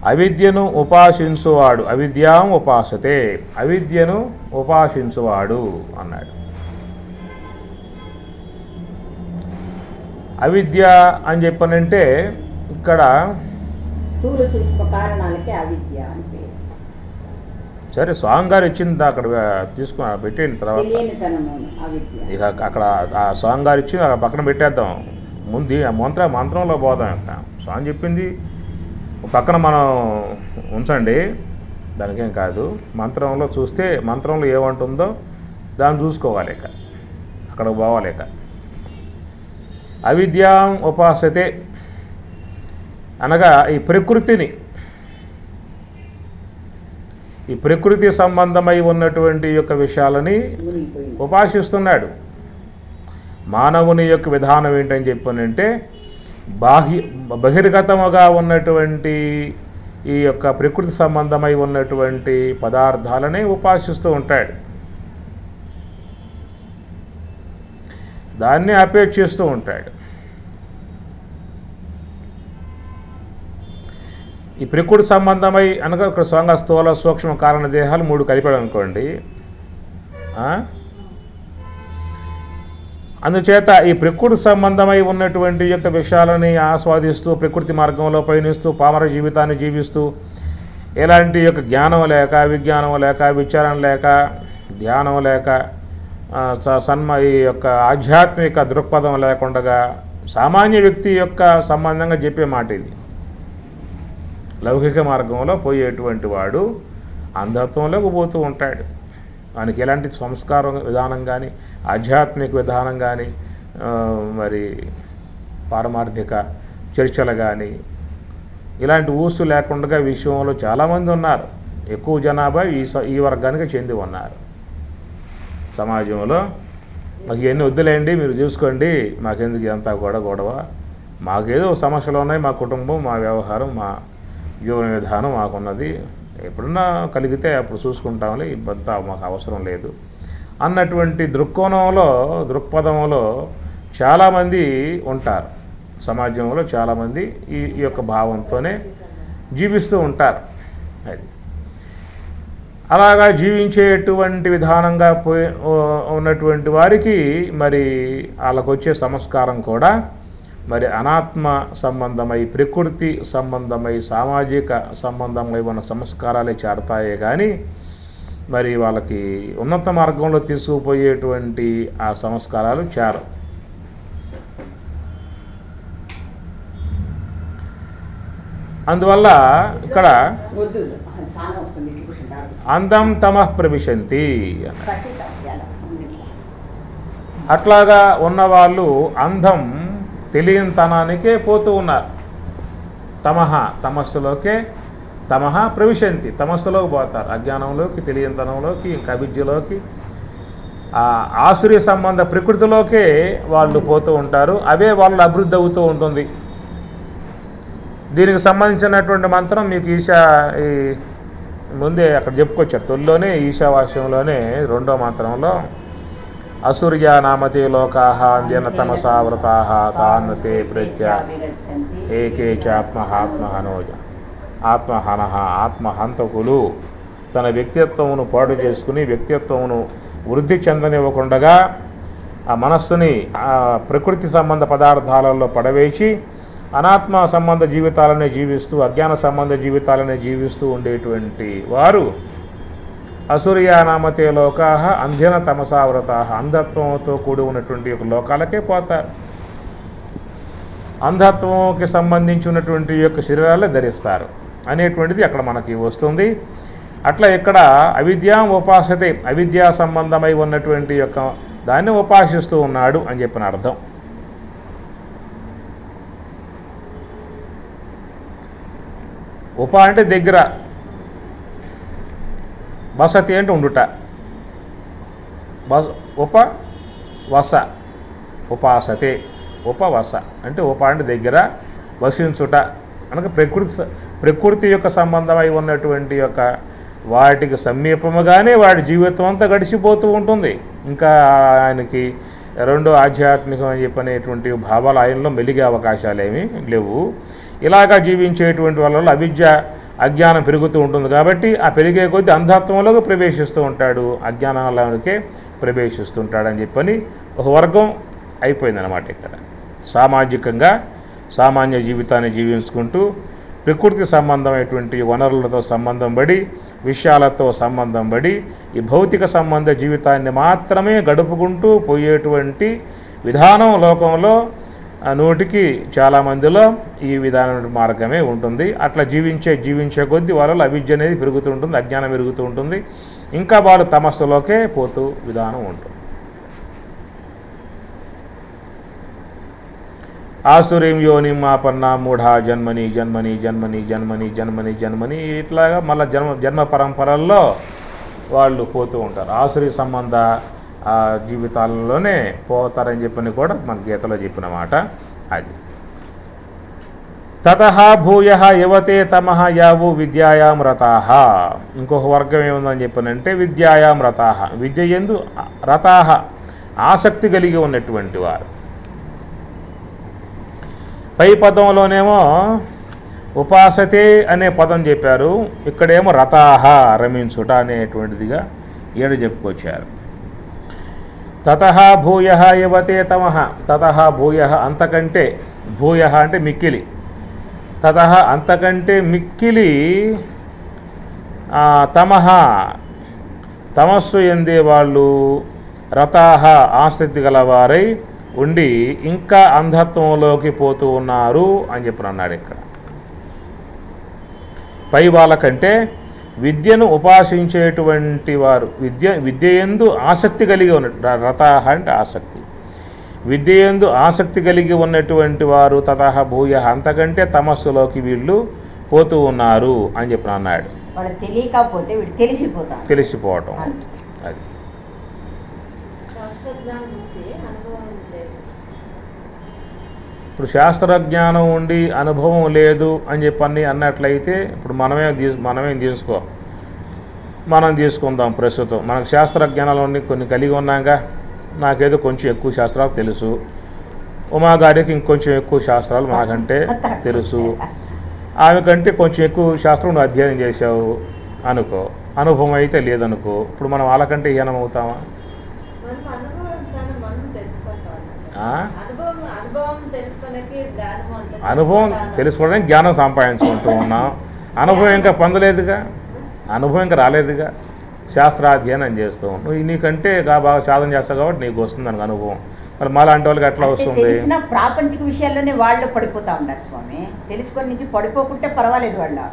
అవిద్యను ఉపాసించువాడు, అవిద్యాం ఉపాసతే, అవిద్యను ఉపాసించువాడు అన్నాడు. అవిద్య అని చెప్పనంటే ఇక్కడ స్థూల సూక్ష్మ కారణాలకే అవిద్య అని పేరు. సరే స్వామి గారు ఇచ్చింది అక్కడ తీసుకుని పెట్టేయండి. తర్వాత ఇక అక్కడ ఆ స్వామి గారు ఇచ్చి అక్కడ పక్కన పెట్టేద్దాం. ముందు ఆ మంత్రంలో పోదాం. ఇంకా స్వామి చెప్పింది పక్కన మనం ఉంచండి, దానికేం కాదు. మంత్రంలో చూస్తే మంత్రంలో ఏమంటుందో దాన్ని చూసుకోవాలి. ఇక అక్కడికి పోవాలి. ఇక అవిద్యాం ఉపాసతే అనగా ఈ ప్రకృతి సంబంధమై ఉన్నటువంటి యొక్క విషయాలని ఉపాసిస్తున్నాడు. మానవుని యొక్క విధానం ఏంటని చెప్పనంటే బహిర్గతముగా ఉన్నటువంటి ఈ యొక్క ప్రకృతి సంబంధమై ఉన్నటువంటి పదార్థాలని ఉపాసిస్తూ ఉంటాడు, దాన్ని అపేక్షిస్తూ ఉంటాడు. ఈ ప్రకృతి సంబంధమై అనగా ఇక్కడ స్వంగ స్థూల సూక్ష్మ కారణ దేహాలు 3 కలిపాడు అనుకోండి. అందుచేత ఈ ప్రకృతి సంబంధమై ఉన్నటువంటి యొక్క విషయాలని ఆస్వాదిస్తూ ప్రకృతి మార్గంలో పయనిస్తూ పామర జీవితాన్ని జీవిస్తూ ఎలాంటి యొక్క జ్ఞానం లేక విజ్ఞానం లేక విచారణ లేక ధ్యానం లేక ఈ యొక్క ఆధ్యాత్మిక దృక్పథం లేకుండా సామాన్య వ్యక్తి యొక్క సంబంధంగా చెప్పే మాట ఇది. లౌకిక మార్గంలో పోయేటువంటి వాడు అంధత్వంలోకి పోతూ ఉంటాడు. వానికి ఎలాంటి సంస్కారం విధానం కానీ ఆధ్యాత్మిక విధానం కానీ మరి పారమార్థిక చర్చలు కానీ ఇలాంటి ఊసు లేకుండా విషయంలో చాలామంది ఉన్నారు. ఎక్కువ జనాభా ఈ వర్గానికి చెంది ఉన్నారు సమాజంలో. మాకు ఇవన్నీ వద్దులేండి, మీరు చూసుకోండి, మాకెందుకు ఇదంతా గొడవ, మాకేదో సమస్యలు ఉన్నాయి, మా కుటుంబం, మా వ్యవహారం, మా జీవన విధానం మాకున్నది, ఎప్పుడన్నా కలిగితే అప్పుడు చూసుకుంటామని, ఇబ్బంది మాకు అవసరం లేదు అన్నటువంటి దృక్పథంలో చాలామంది ఉంటారు. సమాజంలో చాలామంది ఈ యొక్క భావంతోనే జీవిస్తూ ఉంటారు. అది అలాగా జీవించేటువంటి విధానంగా ఉన్నటువంటి వారికి మరి వాళ్ళకు వచ్చే సంస్కారం కూడా మరి అనాత్మ సంబంధమై ప్రకృతి సంబంధమై సామాజిక సంబంధమై ఉన్న సంస్కారాలే చేరతాయే కానీ మరి వాళ్ళకి ఉన్నత మార్గంలో తీసుకుపోయేటువంటి ఆ సంస్కారాలు చేరవు. అందువల్ల ఇక్కడ అందం తమః ప్రవిశంతి అట్లాగా ఉన్నవాళ్ళు అందం తెలియనితనానికే పోతూ ఉన్నారు. తమః ప్రవిశంతి, తమస్సులోకి పోతారు, అజ్ఞానంలోకి, తెలియనితనంలోకి, ఇంకా అవిద్యలోకి, ఆసురీ సంబంధ ప్రకృతిలోకే వాళ్ళు పోతూ ఉంటారు. అవే వాళ్ళు అభివృద్ధి అవుతూ ఉంటుంది. దీనికి సంబంధించినటువంటి మంత్రం మీకు ఈ ముందే అక్కడ చెప్పుకొచ్చారు. తొలిలోనే ఈశావాస్యంలోనే 2వ మంత్రంలో అసూర్య నామతే లోకాః అంద్యన తమసావృతాః తాన్ తే ప్రత్య ఏకే చాత్మహాత్మహనోజ. ఆత్మహనః, ఆత్మహంతకులు తన వ్యక్తిత్వమును పాడు చేసుకుని వ్యక్తిత్వమును వృద్ధి చెందనివ్వకుండగా ఆ మనస్సుని ప్రకృతి సంబంధ పదార్థాలలో పడవేసి అనాత్మ సంబంధ జీవితాలనే జీవిస్తూ అజ్ఞాన సంబంధ జీవితాలనే జీవిస్తూ ఉండేటువంటి వారు అసూర్య నామతే లోకాః అంధ్యన తమసావృతాః, అంధత్వంతో కూడి ఉన్నటువంటి ఒక లోకాలకే పోతారు. అంధత్వంకి సంబంధించినటువంటి యొక్క శరీరాలే ధరిస్తారు అనేటువంటిది అక్కడ మనకి వస్తుంది. అట్లా ఇక్కడ అవిద్యాం ఉపాసతే, అవిద్యా సంబంధమై ఉన్నటువంటి యొక్క దాన్ని ఉపాసిస్తూ ఉన్నాడు అని చెప్పిన అర్థం. ఉప అంటే దగ్గర, వసతి అంటే ఉండుట, ఉపవస ఉపాసతే, ఉపవస అంటే ఉప అంటే దగ్గర, వసించుట అనగా ప్రకృతి యొక్క సంబంధమై ఉన్నటువంటి యొక్క వాటికి సమీపముగానే వాడి జీవితం అంతా గడిచిపోతూ ఉంటుంది. ఇంకా ఆయనకి రెండో ఆధ్యాత్మికం అని చెప్పనేటువంటి భావాలు ఆయనలో మెలిగే అవకాశాలు ఏమీ లేవు. ఇలాగా జీవించేటువంటి వాళ్ళలో అవిద్య అజ్ఞానం పెరుగుతూ ఉంటుంది కాబట్టి ఆ పెరిగే కొద్దీ అంధత్వంలోకి ప్రవేశిస్తూ ఉంటాడు, అజ్ఞానంలోకే ప్రవేశిస్తుంటాడని చెప్పని ఒక వర్గం అయిపోయిందన్నమాట. ఇక్కడ సామాజికంగా సామాన్య జీవితాన్ని జీవించుకుంటూ ప్రకృతి సంబంధమైనటువంటి వనరులతో సంబంధం పడి, విషయాలతో సంబంధం పడి, ఈ భౌతిక సంబంధ జీవితాన్ని మాత్రమే గడుపుకుంటూ పోయేటువంటి విధానం లోకంలో నూటికి చాలామందిలో ఈ విధానం మార్గమే ఉంటుంది. అట్లా జీవించే కొద్దీ వాళ్ళలో అవిద్య అనేది పెరుగుతూ ఉంటుంది, అజ్ఞానం పెరుగుతూ ఉంటుంది, ఇంకా వాళ్ళు తమస్సులోకే పోతూ విధానం ఉంటుంది. ఆసురీం యోనిం ఆపన్న మూఢా జన్మని జన్మని జన్మని జన్మని జన్మని జన్మని ఇట్లాగా మళ్ళీ జన్మ పరంపరల్లో వాళ్ళు పోతూ ఉంటారు. ఆసురీ సంబంధ జీవితాలలోనే పోతారని చెప్పని కూడా మన గీతలో చెప్పిన మాట అది. తతః భూయః యువతే తమః యావు విద్యాయాం రతాః. ఇంకొక వర్గం ఏముందని చెప్పనంటే విద్యాయాం రతాః, విద్య యందు రతాః ఆసక్తి కలిగి ఉన్నటువంటి వారు. పై పదంలోనేమో ఉపాసతే అనే పదం చెప్పారు, ఇక్కడేమో రతాహ రమించుట అనేటువంటిదిగా ఏడు చెప్పుకొచ్చారు. తతః భూయః యువతే తమః, తతః భూయః అంతకంటే, భూయః అంటే మిక్కిలి, తతః అంతకంటే మిక్కిలి తమః తమస్సు ఎందే వాళ్ళు రతాహ ఆసక్తి గలవారై ఉండి ఇంకా అంధత్వంలోకి పోతూ ఉన్నారు అని చెప్పి అన్నాడు. ఇక్కడ పై వాళ్ళకంటే విద్యను ఉపాసించేటువంటి వారు, విద్యయందు ఆసక్తి కలిగి ఉన్న రతాహ అంటే ఆసక్తి, విద్యయందు ఆసక్తి కలిగి ఉన్నటువంటి వారు తతః భూయః అంతకంటే తమస్సులోకి వీళ్ళు పోతూ ఉన్నారు అని చెప్పి అన్నాడు. తెలియకపోతే తెలిసిపోవటం అది. ఇప్పుడు శాస్త్రజ్ఞానం ఉండి అనుభవం లేదు అని చెప్పని అన్నట్లయితే ఇప్పుడు మనమేం తీసుకుందాం. ప్రస్తుతం మనకు శాస్త్రజ్ఞానాలు కొన్ని కలిగి ఉన్నాగా. నాకేదో కొంచెం ఎక్కువ శాస్త్రాలు తెలుసు, ఉమా గారికి ఇంకొంచెం ఎక్కువ శాస్త్రాలు మనకంటే తెలుసు, ఆమె కంటే కొంచెం ఎక్కువ శాస్త్రం నువ్వు అధ్యయనం చేసావు అనుకో, అనుభవం అయితే లేదనుకో. ఇప్పుడు మనం వాళ్ళకంటే హీనం అవుతామా? అనుభవం తెలుసుకోవడానికి జ్ఞానం సంపాదించుకుంటూ ఉన్నాం, అనుభవం ఇంకా పొందలేదుగా, అనుభవం ఇంకా రాలేదుగా. శాస్త్రాధ్యయనం చేస్తూ నువ్వు నీకంటే బాగా సాధన చేస్తావు కాబట్టి నీకు వస్తుంది దానికి అనుభవం. మరి మాలాంటి వాళ్ళకి ఎట్లా వస్తుంది? ప్రాపంచిక విషయాల్లోనే వాళ్ళు పడిపోతా ఉంటారు స్వామి. తెలుసుకొని నుంచి పడిపోకుంటే పర్వాలేదు, వాళ్ళు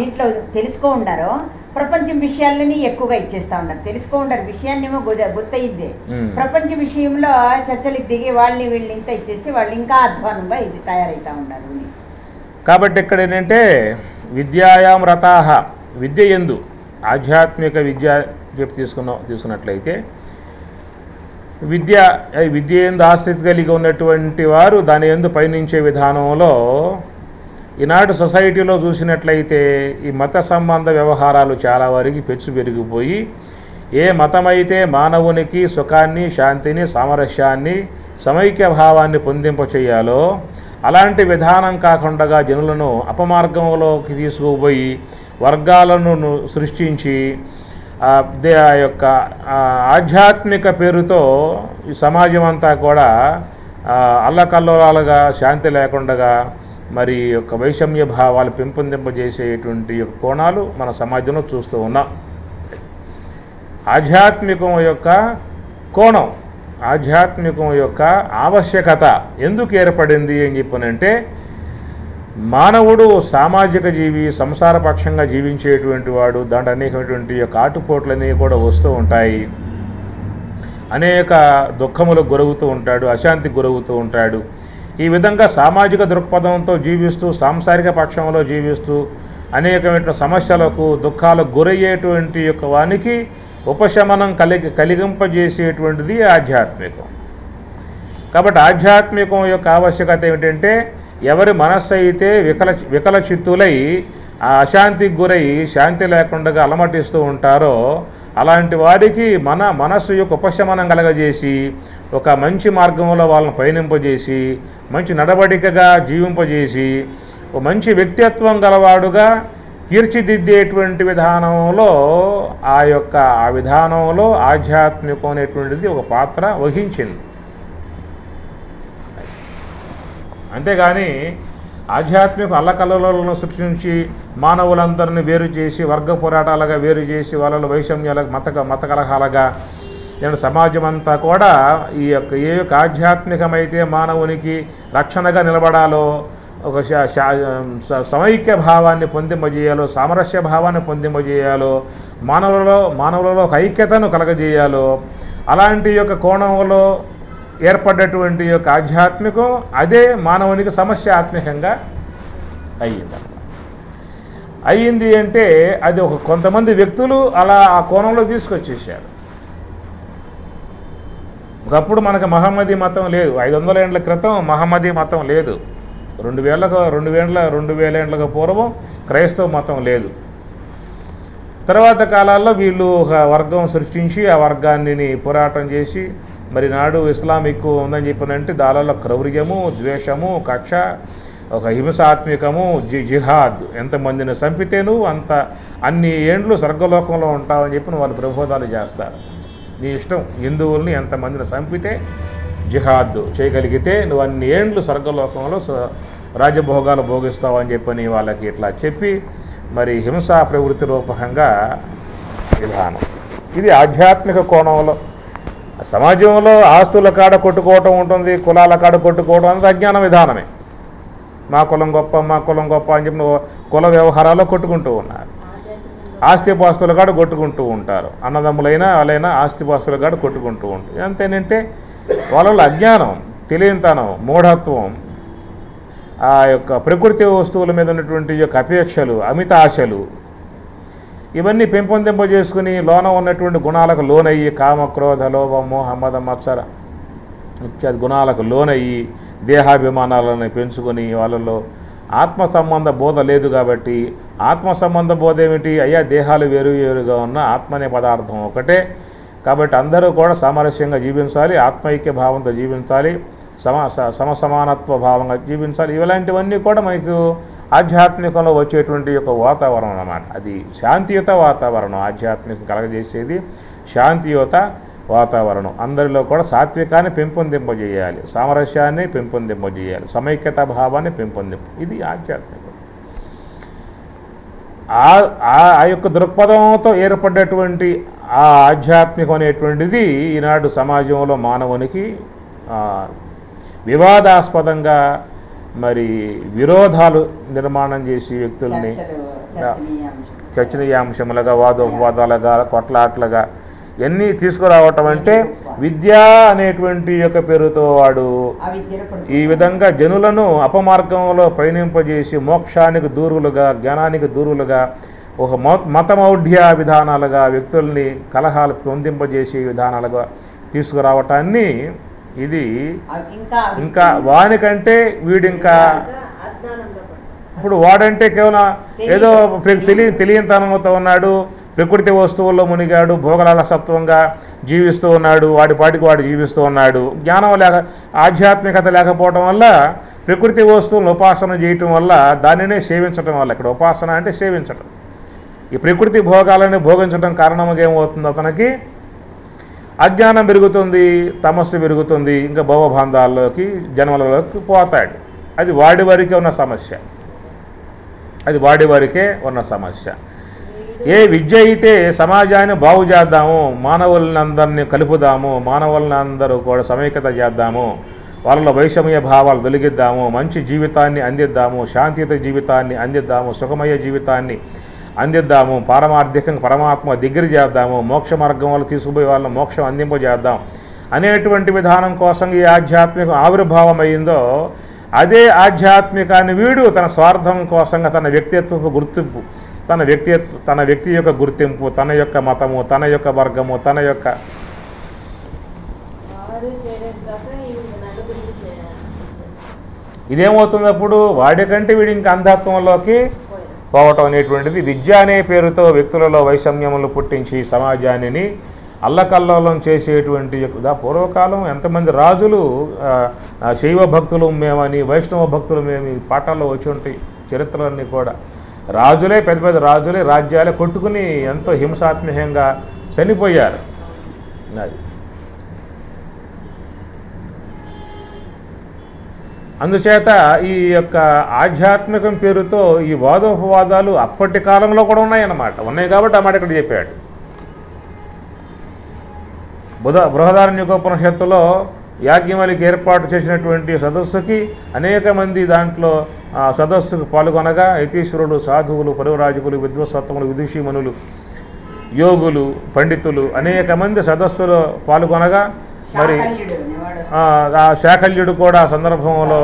దీంట్లో తెలుసుకో ఉండారు, ప్రపంచం విషయాలని ఎక్కువగా ఇచ్చేస్తా ఉన్నారు. తెలుసుకో ఉండారు, విషయాన్ని ఏమో గుర్తయిందే, ప్రపంచ విషయంలో చర్చలు దిగి వాళ్ళని వీళ్ళని ఇంత ఇచ్చేసి వాళ్ళు ఇంకా అధ్వానంగా ఇది తయారవుతా ఉన్నారు. కాబట్టి ఇక్కడ ఏంటంటే విద్యాయాం రతాహ, విద్య యందు ఆధ్యాత్మిక విద్య చెప్పి తీసుకున్నట్లయితే విద్య యందు ఆసక్తి కలిగి ఉన్నటువంటి వారు దాని యందు పయనించే విధానంలో ఈనాడు సొసైటీలో చూసినట్లయితే ఈ మత సంబంధ వ్యవహారాలు చాలా వరకు పెచ్చు పెరిగిపోయి, ఏ మతమైతే మానవునికి సుఖాన్ని, శాంతిని, సామరస్యాన్ని, సమైక్య భావాన్ని పొందింపచేయాలో అలాంటి విధానం కాకుండా జనులను అపమార్గంలోకి తీసుకుపోయి వర్గాలను సృష్టించి ఆ యొక్క ఆధ్యాత్మిక పేరుతో ఈ సమాజం అంతా కూడా అల్లకల్లోలాలుగా, శాంతి లేకుండా మరి యొక్క వైషమ్య భావాలు పెంపొందింపజేసేటువంటి కోణాలు మన సమాజంలో చూస్తూ ఉన్నాం. ఆధ్యాత్మికం యొక్క కోణం, ఆధ్యాత్మికం యొక్క ఆవశ్యకత ఎందుకు ఏర్పడింది అని చెప్పనంటే, మానవుడు సామాజిక జీవి, సంసారపక్షంగా జీవించేటువంటి వాడు, దాంట్లో అనేకమైనటువంటి యొక్క ఆటుపోట్లన్నీ కూడా వస్తూ ఉంటాయి, అనేక దుఃఖములకు గురవుతూ ఉంటాడు, అశాంతికి గురవుతూ ఉంటాడు. ఈ విధంగా సామాజిక దృక్పథంతో జీవిస్తూ, సాంసారిక పక్షంలో జీవిస్తూ అనేకమైన సమస్యలకు, దుఃఖాలకు గురయ్యేటువంటి యొక్క వానికి ఉపశమనం కలిగింపజేసేటువంటిది ఆధ్యాత్మికం. కాబట్టి ఆధ్యాత్మికం యొక్క ఆవశ్యకత ఏమిటంటే, ఎవరి మనస్సు అయితే వికలచిత్తులై ఆ అశాంతికి గురై శాంతి లేకుండా అలమటిస్తూ ఉంటారో అలాంటి వారికి మన మనస్సు యొక్క ఉపశమనం కలగజేసి ఒక మంచి మార్గంలో వాళ్ళని పయనింపజేసి మంచి నడవడికగా జీవింపజేసి ఒక మంచి వ్యక్తిత్వం గలవాడుగా తీర్చిదిద్దేటువంటి విధానంలో ఆ విధానంలో ఆధ్యాత్మికం అనేటువంటిది ఒక పాత్ర వహించింది. అంతేగాని ఆధ్యాత్మిక అల్లకల్లోలను సృష్టించి మానవులందరినీ వేరు చేసి వర్గ పోరాటాలుగా వేరు చేసి వాళ్ళలో వైషమ్యాలకు మత కలహాలుగా నేను సమాజం అంతా కూడా ఏ యొక్క ఆధ్యాత్మికమైతే మానవునికి రక్షణగా నిలబడాలో, ఒక సమైక్య భావాన్ని పొందింపజేయాలో, సామరస్య భావాన్ని పొందింపజేయాలో, మానవులలో ఒక ఐక్యతను కలగజేయాలో, అలాంటి యొక్క కోణంలో ఏర్పడ్డటువంటి యొక్క ఆధ్యాత్మికం అదే మానవునికి సమస్యాత్మకంగా అయ్యింది అంటే అది కొంతమంది వ్యక్తులు అలా ఆ కోణంలో తీసుకొచ్చేసారు. ఒకప్పుడు మనకు మహమ్మదీ మతం లేదు. 500 ఏళ్ల క్రితం మహమ్మదీ మతం లేదు. 2000 ఏళ్లకు పూర్వం క్రైస్తవ మతం లేదు. తర్వాత కాలాల్లో వీళ్ళు ఒక వర్గం సృష్టించి ఆ వర్గాన్ని పోరాటం చేసి మరి నాడు ఇస్లామిక్ ఉందని చెప్పినంటే దానిలో క్రౌర్యము, ద్వేషము, కక్ష, ఒక హింసాత్మికము, జిహాద్, ఎంతమందిని చంపితేను అన్ని ఏండ్లు స్వర్గలోకంలో ఉంటావని చెప్పి వాళ్ళు ప్రబోధాలు చేస్తారు. నీ ఇష్టం, హిందువుల్ని ఎంతమందిని చంపితే జిహాద్ చేయగలిగితే నువ్వు అన్ని ఏండ్లు స్వర్గలోకంలో రాజభోగాలు భోగిస్తావని చెప్పని వాళ్ళకి ఇట్లా చెప్పి మరి హింసా ప్రవృత్తి రూపకంగా విధానం. ఇది ఆధ్యాత్మిక కోణంలో. సమాజంలో ఆస్తుల కాడ కొట్టుకోవటం ఉంటుంది, కులాల కాడ కొట్టుకోవడం అనేది అజ్ఞాన విధానమే. మా కులం గొప్ప అని చెప్పి కుల వ్యవహారాల్లో కొట్టుకుంటూ ఉన్నారు. ఆస్తిపాస్తుల కాడ కొట్టుకుంటూ ఉంటారు. అన్నదమ్ములైనా వాళ్ళైనా ఆస్తిపాస్తుల కాడ కొట్టుకుంటూ ఉంటారు. ఎంతేనంటే వాళ్ళలో అజ్ఞానం, తెలియనితనం, మూఢత్వం, ఆ యొక్క ప్రకృతి వస్తువుల మీద ఉన్నటువంటి యొక్క అపేక్షలు, అమిత ఆశలు, ఇవన్నీ పెంపొందింపజేసుకుని లోన ఉన్నటువంటి గుణాలకు లోనయ్యి కామ, క్రోధ, లోభ, మోహ, మద, మత్సర ఇత్యాది గుణాలకు లోనయ్యి దేహాభిమానాలను పెంచుకొని వాళ్ళలో ఆత్మ సంబంధ బోధ లేదు. కాబట్టి ఆత్మ సంబంధ బోధ ఏమిటి? అయ్యా దేహాలు వేరుగా ఉన్న ఆత్మ అనే పదార్థం ఒకటే. కాబట్టి అందరూ కూడా సామరస్యంగా జీవించాలి, ఆత్మైక్య భావంతో జీవించాలి, సమసమానత్వ భావంగా జీవించాలి. ఇలాంటివన్నీ కూడా మనకు ఆధ్యాత్మికంలో వచ్చేటువంటి యొక్క వాతావరణం అన్నమాట. అది శాంతియుత వాతావరణం. ఆధ్యాత్మికం కలగజేసేది శాంతియుత వాతావరణం. అందరిలో కూడా సాత్వికాన్ని పెంపొందింపజేయాలి, సామరస్యాన్ని పెంపొందింపజేయాలి, సమైక్యత భావాన్ని ఇది ఆధ్యాత్మికం. ఆ యొక్క దృక్పథంతో ఏర్పడ్డటువంటి ఆ ఆధ్యాత్మికం అనేటువంటిది ఈనాడు సమాజంలో మానవునికి వివాదాస్పదంగా మరి విరోధాలు నిర్మాణం చేసి వ్యక్తుల్ని చర్చనీయాంశములుగా, వాదోపవాదాలుగా, కొట్లాట్లుగా ఎన్ని తీసుకురావటం అంటే విద్య అనేటువంటి యొక్క పేరుతో వాడు ఈ విధంగా జనులను అపమార్గంలో పయనింపజేసి మోక్షానికి దూరులుగా, జ్ఞానానికి దూరులుగా, ఒక మతమౌఢ్య విధానాలుగా వ్యక్తుల్ని కలహాలు పొందింపజేసే విధానాలుగా తీసుకురావటాన్ని ఇది ఇంకా వానికంటే వీడింకా ఇప్పుడు వాడంటే కేవలం ఏదో తెలియనితనంతో ఉన్నాడు, ప్రకృతి వస్తువుల్లో మునిగాడు, భోగలాలసత్వంగా జీవిస్తూ ఉన్నాడు, వాడిపాటికి వాడు జీవిస్తూ ఉన్నాడు. జ్ఞానం ఆధ్యాత్మికత లేకపోవడం వల్ల ప్రకృతి వస్తువులను ఉపాసన చేయటం వల్ల దానినే సేవించటం వల్ల, ఇక్కడ ఉపాసన అంటే సేవించటం, ఈ ప్రకృతి భోగాలని భోగించడం కారణంగా ఏమవుతుంది? అతనికి అజ్ఞానం పెరుగుతుంది, తమస్సు పెరుగుతుంది, ఇంకా భవబంధాల్లోకి జన్మలలోకి పోతాడు. అది వాడి వరకే ఉన్న సమస్య. ఏ విద్య అయితే సమాజాన్ని బాగు చేద్దాము, మానవులందరినీ కలుపుదాము, మానవులందరూ కూడా సమైక్యత చేద్దాము, వాళ్ళలో వైషమ్య భావాలు వెలిగిద్దాము, మంచి జీవితాన్ని అందిద్దాము, శాంతియుత జీవితాన్ని అందిద్దాము, సుఖమయ జీవితాన్ని అందిద్దాము, పారమార్థికంగా పరమాత్మ దగ్గర చేద్దాము, మోక్ష మార్గం వల్ల తీసుకుపోయి వాళ్ళని మోక్షం అందింపజేద్దాం అనేటువంటి విధానం కోసం ఈ ఆధ్యాత్మికం ఆవిర్భావం అయిందో, అదే ఆధ్యాత్మికాన్ని వీడు తన స్వార్థం కోసంగా తన వ్యక్తిత్వపు గుర్తింపు, తన వ్యక్తి యొక్క గుర్తింపు, తన యొక్క మతము, తన యొక్క వర్గము, తన యొక్క ఇదేమవుతున్నప్పుడు వాడికంటే వీడి ఇంకా అంధత్వంలోకి పోవటం అనేటువంటిది. విద్య అనే పేరుతో వ్యక్తులలో వైషమ్యములు పుట్టించి సమాజాన్ని అల్లకల్లోలం చేసేటువంటి పూర్వకాలం ఎంతమంది రాజులు శైవ భక్తులు మేమని, వైష్ణవ భక్తులు మేము పాఠాల్లో వచ్చి ఉంటాయి చరిత్రలన్నీ కూడా. రాజులే పెద్ద పెద్ద రాజులే రాజ్యాలే కొట్టుకుని ఎంతో హింసాత్మకంగా చనిపోయారు. అది అందుచేత ఈ యొక్క ఆధ్యాత్మికం పేరుతో ఈ వాదోపవాదాలు అప్పటి కాలంలో కూడా ఉన్నాయన్నమాట. ఉన్నాయి కాబట్టి ఆ మాట ఇక్కడ చెప్పాడు. బృహదారణ్యకోపనిషత్తులో యాజ్ఞవల్క్యునికి ఏర్పాటు చేసినటువంటి సదస్సుకి అనేక మంది దాంట్లో సదస్సుకు పాల్గొనగా యతీశ్వరులు, సాధువులు, పరివరాజకులు, విద్వత్సత్తములు, విదుషీమణులు, యోగులు, పండితులు అనేక మంది సదస్సులో పాల్గొనగా మరి ఆ శాకల్యుడు కూడా ఆ సందర్భంలో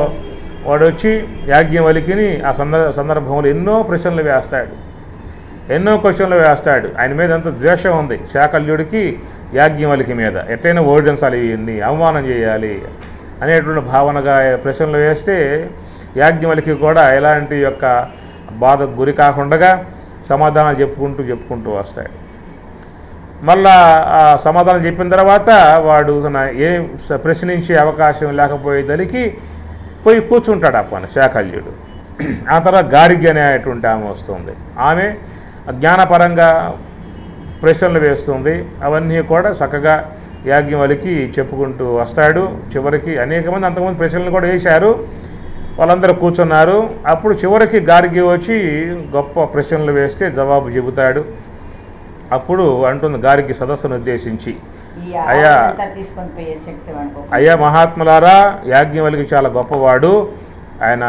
వాడు వచ్చి యాజ్ఞవల్క్యుని ఆ సందర్భంలో ఎన్నో ప్రశ్నలు వేస్తాడు, ఎన్నో క్వశ్చన్లు వేస్తాడు. ఆయన మీద ఎంత ద్వేషం ఉంది శాకల్యుడికి యాజ్ఞవల్క్య మీద, ఎట్లయినా ఓడించాలి, ఇవన్నీ అవమానం చేయాలి అనేటువంటి భావనగా ప్రశ్నలు వేస్తే యాజ్ఞవల్క్య కూడా ఎలాంటి యొక్క బాధకు గురి కాకుండా సమాధానాలు చెప్పుకుంటూ వస్తాడు. మళ్ళా ఆ సమాధానం చెప్పిన తర్వాత వాడు ఏ ప్రశ్నించే అవకాశం లేకపోయేదలికి పోయి కూర్చుంటాడు ఆ పని శాకల్యుడు. ఆ తర్వాత గార్గి అనేటువంటి ఆమె వస్తుంది. ఆమె జ్ఞానపరంగా ప్రశ్నలు వేస్తుంది. అవన్నీ కూడా చక్కగా యాజ్ఞవల్క్యునికి చెప్పుకుంటూ వస్తాడు. చివరికి అనేక మంది అంతకుముందు ప్రశ్నలు కూడా వేశారు, వాళ్ళందరూ కూర్చున్నారు. అప్పుడు చివరికి గార్గి వచ్చి గొప్ప ప్రశ్నలు వేస్తే జవాబు చెబుతాడు. అప్పుడు అంటుంది గార్గి సదస్సును ఉద్దేశించి, అయ్యా మహాత్ములారా, యాజ్ఞవల్క్యుడు చాలా గొప్పవాడు, ఆయన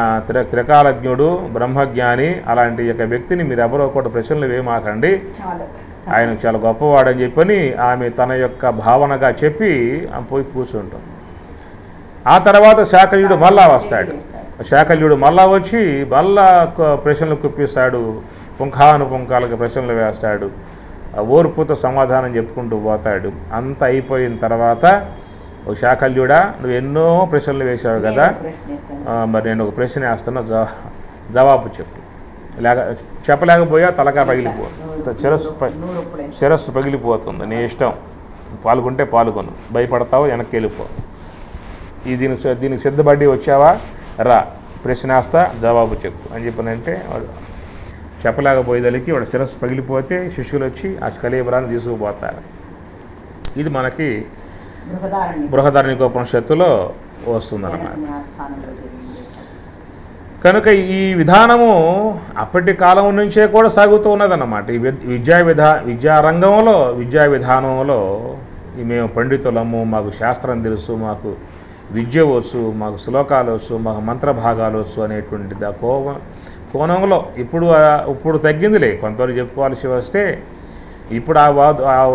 త్రికాలజ్ఞుడు, బ్రహ్మజ్ఞాని, అలాంటి యొక్క వ్యక్తిని మీరు ఎవరో కూడా ప్రశ్నలు వేయమాకండి, ఆయన చాలా గొప్పవాడని చెప్పని ఆమె తన యొక్క భావనగా చెప్పి పోయి కూర్చుంటుంది. ఆ తర్వాత శాకల్యుడు మళ్ళా వస్తాడు. శాకల్యుడు మళ్ళా వచ్చి మళ్ళా ప్రశ్నలు కుప్పిస్తాడు, పుంఖానుపుంఖాలకు ప్రశ్నలు వేస్తాడు, ఓర్పుతో సమాధానం చెప్పుకుంటూ పోతాడు. అంత అయిపోయిన తర్వాత, ఓ శాకల్యుడా, నువ్వు ఎన్నో ప్రశ్నలు వేశావు కదా, మరి నేను ఒక ప్రశ్న వేస్తున్నా, జవాబు చెప్పు. చెప్పలేకపోయా తలకా శిరస్సు పగిలిపోతుంది. నీ ఇష్టం, పాల్గొంటే పాల్గొను, భయపడతావు వెనక్కి వెళ్ళిపో. దీనికి సిద్ధపడి వచ్చావా, రా, ప్రశ్న వేస్తా, జవాబు చెప్పు అని చెప్పనంటే వాడు చెప్పలేకపోయేదలికి వాడు శిరస్సు పగిలిపోతే శిష్యులు వచ్చి ఆ కళేబరాన్ని తీసుకుపోతారు. ఇది మనకి బృహదారణ్యకోపనిషత్తులో వస్తుందన్నమాట. కనుక ఈ విధానము అప్పటి కాలం నుంచే కూడా సాగుతూ ఉన్నదన్నమాట. ఈ విద్యా విధానంలో మేము పండితులము, మాకు శాస్త్రం తెలుసు, మాకు విద్య వచ్చు, మాకు శ్లోకాలు వచ్చు, మాకు మంత్రభాగాలు వచ్చు అనేటువంటి కోణంలో ఇప్పుడు తగ్గిందిలే. కొంతవరకు చెప్పుకోవాల్సి వస్తే ఇప్పుడు ఆ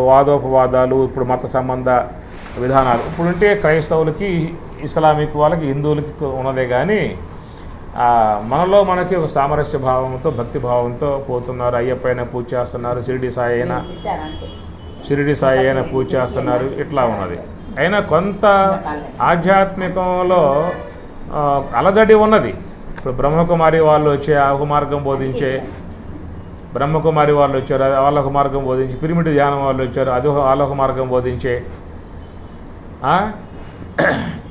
వాదోపవాదాలు, ఇప్పుడు మత సంబంధ విధానాలు ఇప్పుడుంటే క్రైస్తవులకి, ఇస్లామిక్ వాళ్ళకి, హిందువులకి ఉన్నదే కానీ మనకి ఒక సామరస్య భావంతో, భక్తి భావంతో పోతున్నారు. అయ్యప్పైనా పూజ చేస్తున్నారు, షిరిడి సాయి అయినా పూజ చేస్తున్నారు, ఇట్లా ఉన్నది. అయినా కొంత ఆధ్యాత్మికంలో అలజడి ఉన్నది. ఇప్పుడు బ్రహ్మకుమారి వాళ్ళు వచ్చి ఒక మార్గం బోధించే, బ్రహ్మకుమారి వాళ్ళు వచ్చారు, వాళ్ళొక మార్గం బోధించి, పిరిమిడి ధ్యానం వాళ్ళు వచ్చారు, అది వాళ్ళొక మార్గం బోధించే.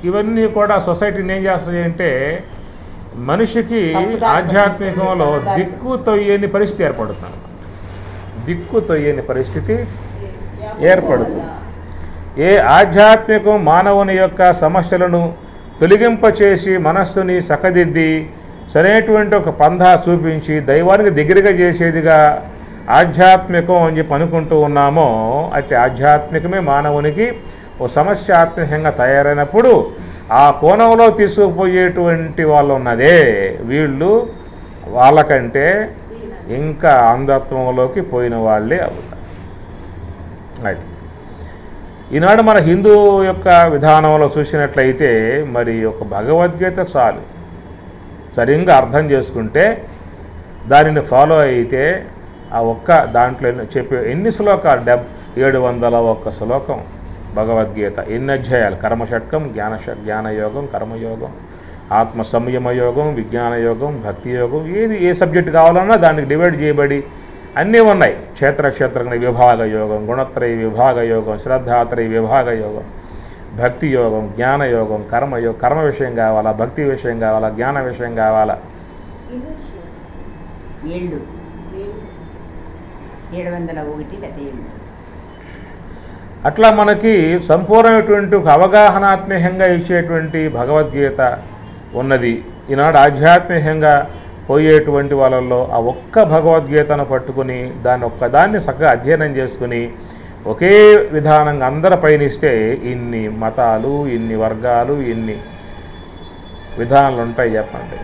ఇవన్నీ కూడా సొసైటీని ఏం చేస్తాయి అంటే మనిషికి ఆధ్యాత్మికంలో దిక్కు తొయ్యని పరిస్థితి ఏర్పడుతుంది. ఏ ఆధ్యాత్మికం మానవుని యొక్క సమస్యలను తొలగింపచేసి మనస్సుని సకదిద్ది సరైనటువంటి ఒక పంధా చూపించి దైవానికి దగ్గరగా చేసేదిగా ఆధ్యాత్మికం అని చెప్పి అనుకుంటూ ఉన్నామో, అట్టి ఆధ్యాత్మికమే మానవునికి ఓ సమస్యాత్మకంగా తయారైనప్పుడు ఆ కోణంలో తీసుకుపోయేటువంటి వాళ్ళు ఉన్నదే, వీళ్ళు వాళ్ళకంటే ఇంకా అంధత్వంలోకి పోయిన వాళ్ళే అవుతారు. అది ఈనాడు మన హిందూ యొక్క విధానంలో చూసినట్లయితే మరి ఒక భగవద్గీత చాలు, సరిగ్గా అర్థం చేసుకుంటే, దానిని ఫాలో అయితే ఆ ఒక్క దాంట్లో చెప్పే ఎన్ని శ్లోకాలు 701 శ్లోకం భగవద్గీత, ఎన్ని అధ్యాయాలు, కర్మషట్కం, జ్ఞానయోగం, కర్మయోగం, ఆత్మ సంయమ యోగం, విజ్ఞాన యోగం, భక్తి యోగం, ఏ సబ్జెక్ట్ కావాలన్నా దానికి డివైడ్ చేయబడి అన్నీ ఉన్నాయి. క్షేత్రజ్ఞ విభాగ యోగం, గుణత్రయ విభాగ యోగం, శ్రద్ధాత్రయ విభాగ యోగం, భక్తి యోగం, జ్ఞానయోగం, కర్మ విషయం కావాలా, భక్తి విషయం కావాలా, జ్ఞాన విషయం కావాలా, 701 లేకపోతే అట్లా మనకి సంపూర్ణమైనటువంటి ఒక అవగాహనాత్మకంగా ఇచ్చేటువంటి భగవద్గీత ఉన్నది. ఈనాడు ఆధ్యాత్మికంగా పోయేటువంటి వాళ్ళల్లో ఆ ఒక్క భగవద్గీతను పట్టుకుని దాన్ని ఒక్కదాన్ని చక్కగా అధ్యయనం చేసుకుని ఒకే విధానంగా అందరూ పయనిస్తే ఇన్ని మతాలు, ఇన్ని వర్గాలు, ఇన్ని విధానాలు ఉంటాయి చెప్పండి.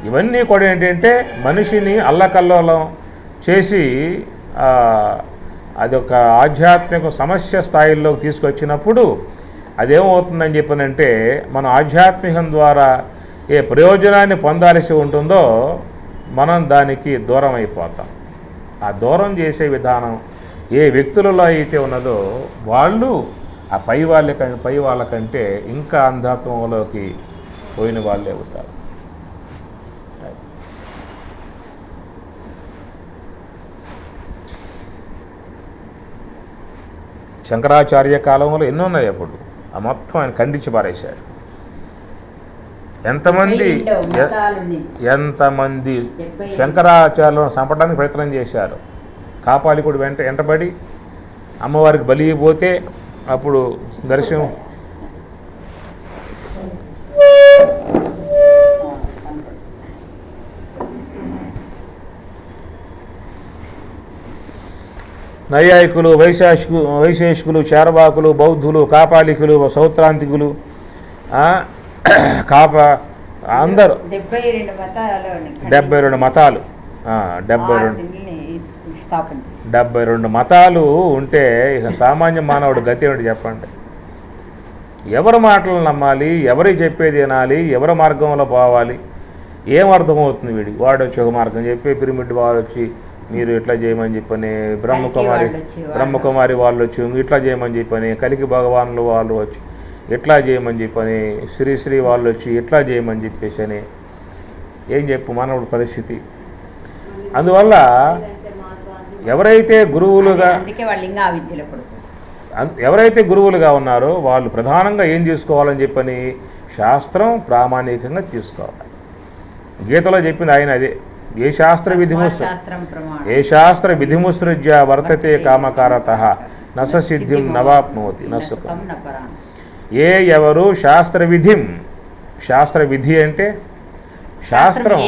ఇవన్నీ కూడా ఏంటంటే మనిషిని అల్లకల్లోలం చేసి అదొక ఆధ్యాత్మిక సమస్య స్థాయిల్లోకి తీసుకొచ్చినప్పుడు అదేమవుతుందని చెప్పనంటే మనం ఆధ్యాత్మికం ద్వారా ఏ ప్రయోజనాన్ని పొందాల్సి ఉంటుందో మనం దానికి దూరం అయిపోతాం. ఆ దూరం చేసే విధానం ఏ వ్యక్తులలో అయితే ఉన్నదో వాళ్ళు ఆ పై వాళ్ళకంటే ఇంకా అంధత్వంలోకి పోయిన వాళ్ళే అవుతారు. శంకరాచార్య కాలంలో ఎన్నో ఉన్నాయి. అప్పుడు ఆ మొత్తం ఆయన ఖండించి పారేశాడు. ఎంతమంది శంకరాచార్యులను చంపడానికి ప్రయత్నం చేశారు. కాపాలికుడు వెంటబడి అమ్మవారికి బలి పోతే అప్పుడు దర్శనం నైయాయికులు, వైశేషికులు, చార్వాకులు, బౌద్ధులు, కాపాలికులు, సౌత్రాంతికులు, అందరూ 72 మతాలు 72 మతాలు ఉంటే ఇక సామాన్య మానవుడు గతి ఏమిటి చెప్పండి? ఎవరి మాటలు నమ్మాలి? ఎవరి చెప్పేది వినాలి? ఎవరి మార్గంలో పోవాలి? ఏం అర్థమవుతుంది వీడికి? వాడు వచ్చి ఒక మార్గం చెప్పి పిరమిడ్ వాళ్ళు వచ్చి మీరు ఇట్లా చేయమని చెప్పని, బ్రహ్మకుమారి వాళ్ళు వచ్చి ఇట్లా చేయమని చెప్పని, కలికి భగవానులు వాళ్ళు వచ్చి ఇట్లా చేయమని చెప్పని, శ్రీశ్రీ వాళ్ళు వచ్చి ఇట్లా చేయమని చెప్పేసి అని ఏం చెప్పు మానవుడి పరిస్థితి. అందువల్ల ఎవరైతే గురువులుగా ఉన్నారో వాళ్ళు ప్రధానంగా ఏం తీసుకోవాలని చెప్పని శాస్త్రం ప్రామాణికంగా తీసుకోవాలి. గీతలో చెప్పింది ఆయన అదే. ఏ శాస్త్ర విధిముసృజ్య వర్తతే కామకారతః నస సిద్ధిం నవాప్నోతి నసుఖం. ఎవరు శాస్త్ర విధి అంటే శాస్త్రం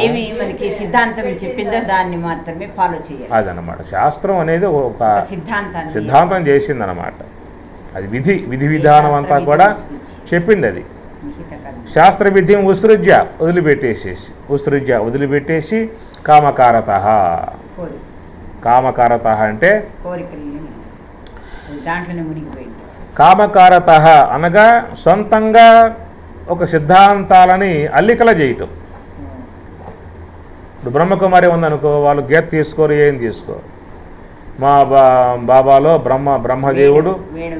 అదనమాట. శాస్త్రం అనేది ఒక సిద్ధాంతం చేసిందనమాట. అది విధి విధానం అంతా కూడా చెప్పింది. అది శాస్త్ర విధిం ఉత్సృజ్య వదిలిపెట్టేసి కామకారత అంటే కామకారత అనగా సొంతంగా ఒక సిద్ధాంతాలని అల్లికల చేయటం. ఇప్పుడు బ్రహ్మకుమారి ఉందనుకో, వాళ్ళు గీత తీసుకోరు, ఏం తీసుకోరు. మా బాబాలో బ్రహ్మదేవుడు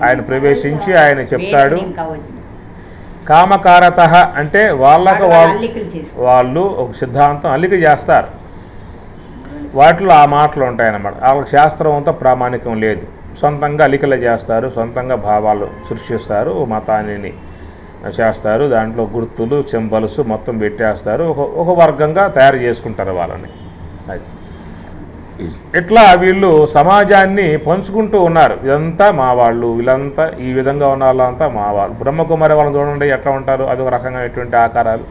ఆయన ప్రవేశించి ఆయన చెప్తాడు. కామకారత అంటే వాళ్ళు ఒక సిద్ధాంతం అల్లిక చేస్తారు. వాటిలో ఆ మాటలు ఉంటాయన్నమాట. వాళ్ళకి శాస్త్రం అంతా ప్రామాణికం లేదు. సొంతంగా అల్లికలు చేస్తారు, సొంతంగా భావాలు సృష్టిస్తారు, మతాన్ని చేస్తారు, దాంట్లో గుర్తులు సింబల్స్ మొత్తం పెట్టేస్తారు, ఒక వర్గంగా తయారు చేసుకుంటారు వాళ్ళని. ఇట్లా వీళ్ళు సమాజాన్ని పంచుకుంటూ ఉన్నారు. ఇదంతా మా వాళ్ళు, వీళ్ళంతా ఈ విధంగా ఉన్న వాళ్ళంతా మా వాళ్ళు. బ్రహ్మకుమారి వాళ్ళని చూడండి ఎట్లా ఉంటారు, అది ఒక రకమైనటువంటి ఆకారాలు,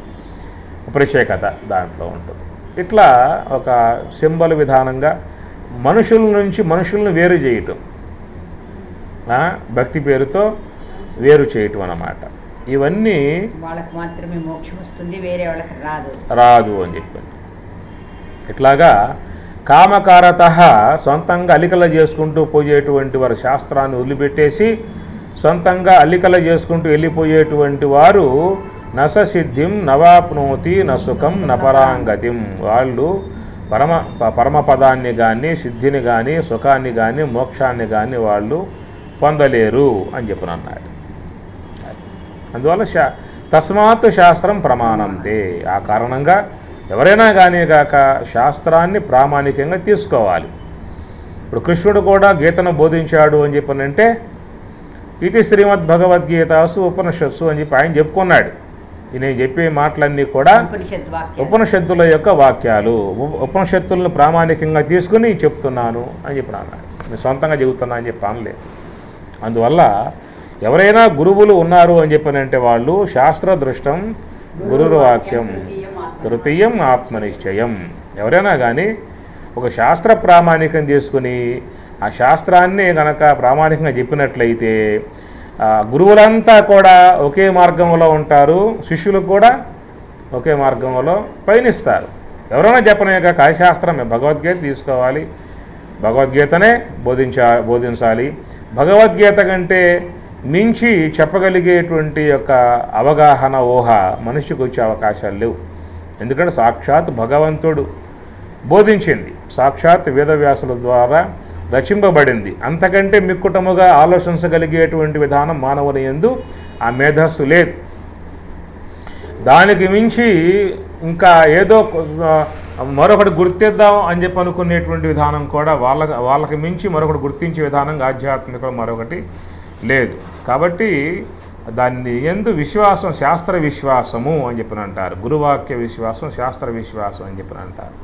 ప్రత్యేకత దాంట్లో ఉంటుంది. ఇట్లా ఒక సింబల్ విధానంగా మనుషులను వేరు చేయటం, భక్తి పేరుతో వేరు చేయటం అన్నమాట. ఇవన్నీ వాళ్ళకి మాత్రమే మోక్షం వస్తుంది, వేరే వాళ్ళకి రాదు అని చెప్పాను. ఇట్లాగా కామకారత సొంతంగా అల్లికల చేసుకుంటూ పోయేటువంటి వారు శాస్త్రాన్ని వదిలిపెట్టేసి సొంతంగా అల్లికల చేసుకుంటూ వెళ్ళిపోయేటువంటి వారు నస సిద్ధిం నవాప్నోతి నసుఖం నపరాంగతిం. వాళ్ళు పరమపదాన్ని కానీ, సిద్ధిని కానీ, సుఖాన్ని కానీ, మోక్షాన్ని కానీ వాళ్ళు పొందలేరు అని చెప్పనన్నాడు. అందువల్ల తస్మాత్ శాస్త్రం ప్రమాణంతే. ఆ కారణంగా ఎవరైనా కానీ కాక శాస్త్రాన్ని ప్రామాణికంగా తీసుకోవాలి. ఇప్పుడు కృష్ణుడు కూడా గీతను బోధించాడు అని చెప్పనంటే ఇది శ్రీమద్భగవద్గీతాసు ఉపనిషత్సు అని చెప్పి ఆయన చెప్పుకున్నాడు. నేను చెప్పే మాటలన్నీ కూడా ఉపనిషత్తుల యొక్క వాక్యాలు, ఉపనిషత్తులను ప్రామాణికంగా తీసుకుని చెప్తున్నాను అని చెప్పిన నేను సొంతంగా చెబుతున్నా అని చెప్పి అనలేదు. అందువల్ల ఎవరైనా గురువులు ఉన్నారు అని చెప్పినంటే వాళ్ళు శాస్త్రదృష్టం గురుర్వాక్యం తృతీయం ఆత్మనిశ్చయం. ఎవరైనా కానీ ఒక శాస్త్ర ప్రామాణికం చేసుకుని ఆ శాస్త్రాన్ని కనుక ప్రామాణికంగా చెప్పినట్లయితే గురువులంతా కూడా ఒకే మార్గంలో ఉంటారు, శిష్యులు కూడా ఒకే మార్గంలో పయనిస్తారు. ఎవరైనా చెప్పలేక కాయశాస్త్రమే భగవద్గీత తీసుకోవాలి, భగవద్గీతనే బోధించాలి. భగవద్గీత కంటే మించి చెప్పగలిగేటువంటి యొక్క అవగాహన ఊహ మనిషికి వచ్చే అవకాశాలు లేవు. ఎందుకంటే సాక్షాత్ భగవంతుడు బోధించింది, సాక్షాత్ వేదవ్యాసుల ద్వారా రచింపబడింది. అంతకంటే మిక్కుటముగా ఆలోచించగలిగేటువంటి విధానం మానవుని యందు ఆ మేధస్సు లేదు. దానికి మించి ఇంకా ఏదో మరొకటి గుర్తిద్దాం అని చెప్పి అనుకునేటువంటి విధానం కూడా వాళ్ళకి మించి మరొకటి గుర్తించే విధానంగా ఆధ్యాత్మిక మరొకటి లేదు. కాబట్టి దాన్ని యందు విశ్వాసం శాస్త్ర విశ్వాసము అని చెప్పని అంటారు. గురువాక్య విశ్వాసం శాస్త్ర విశ్వాసం అని చెప్పని అంటారు.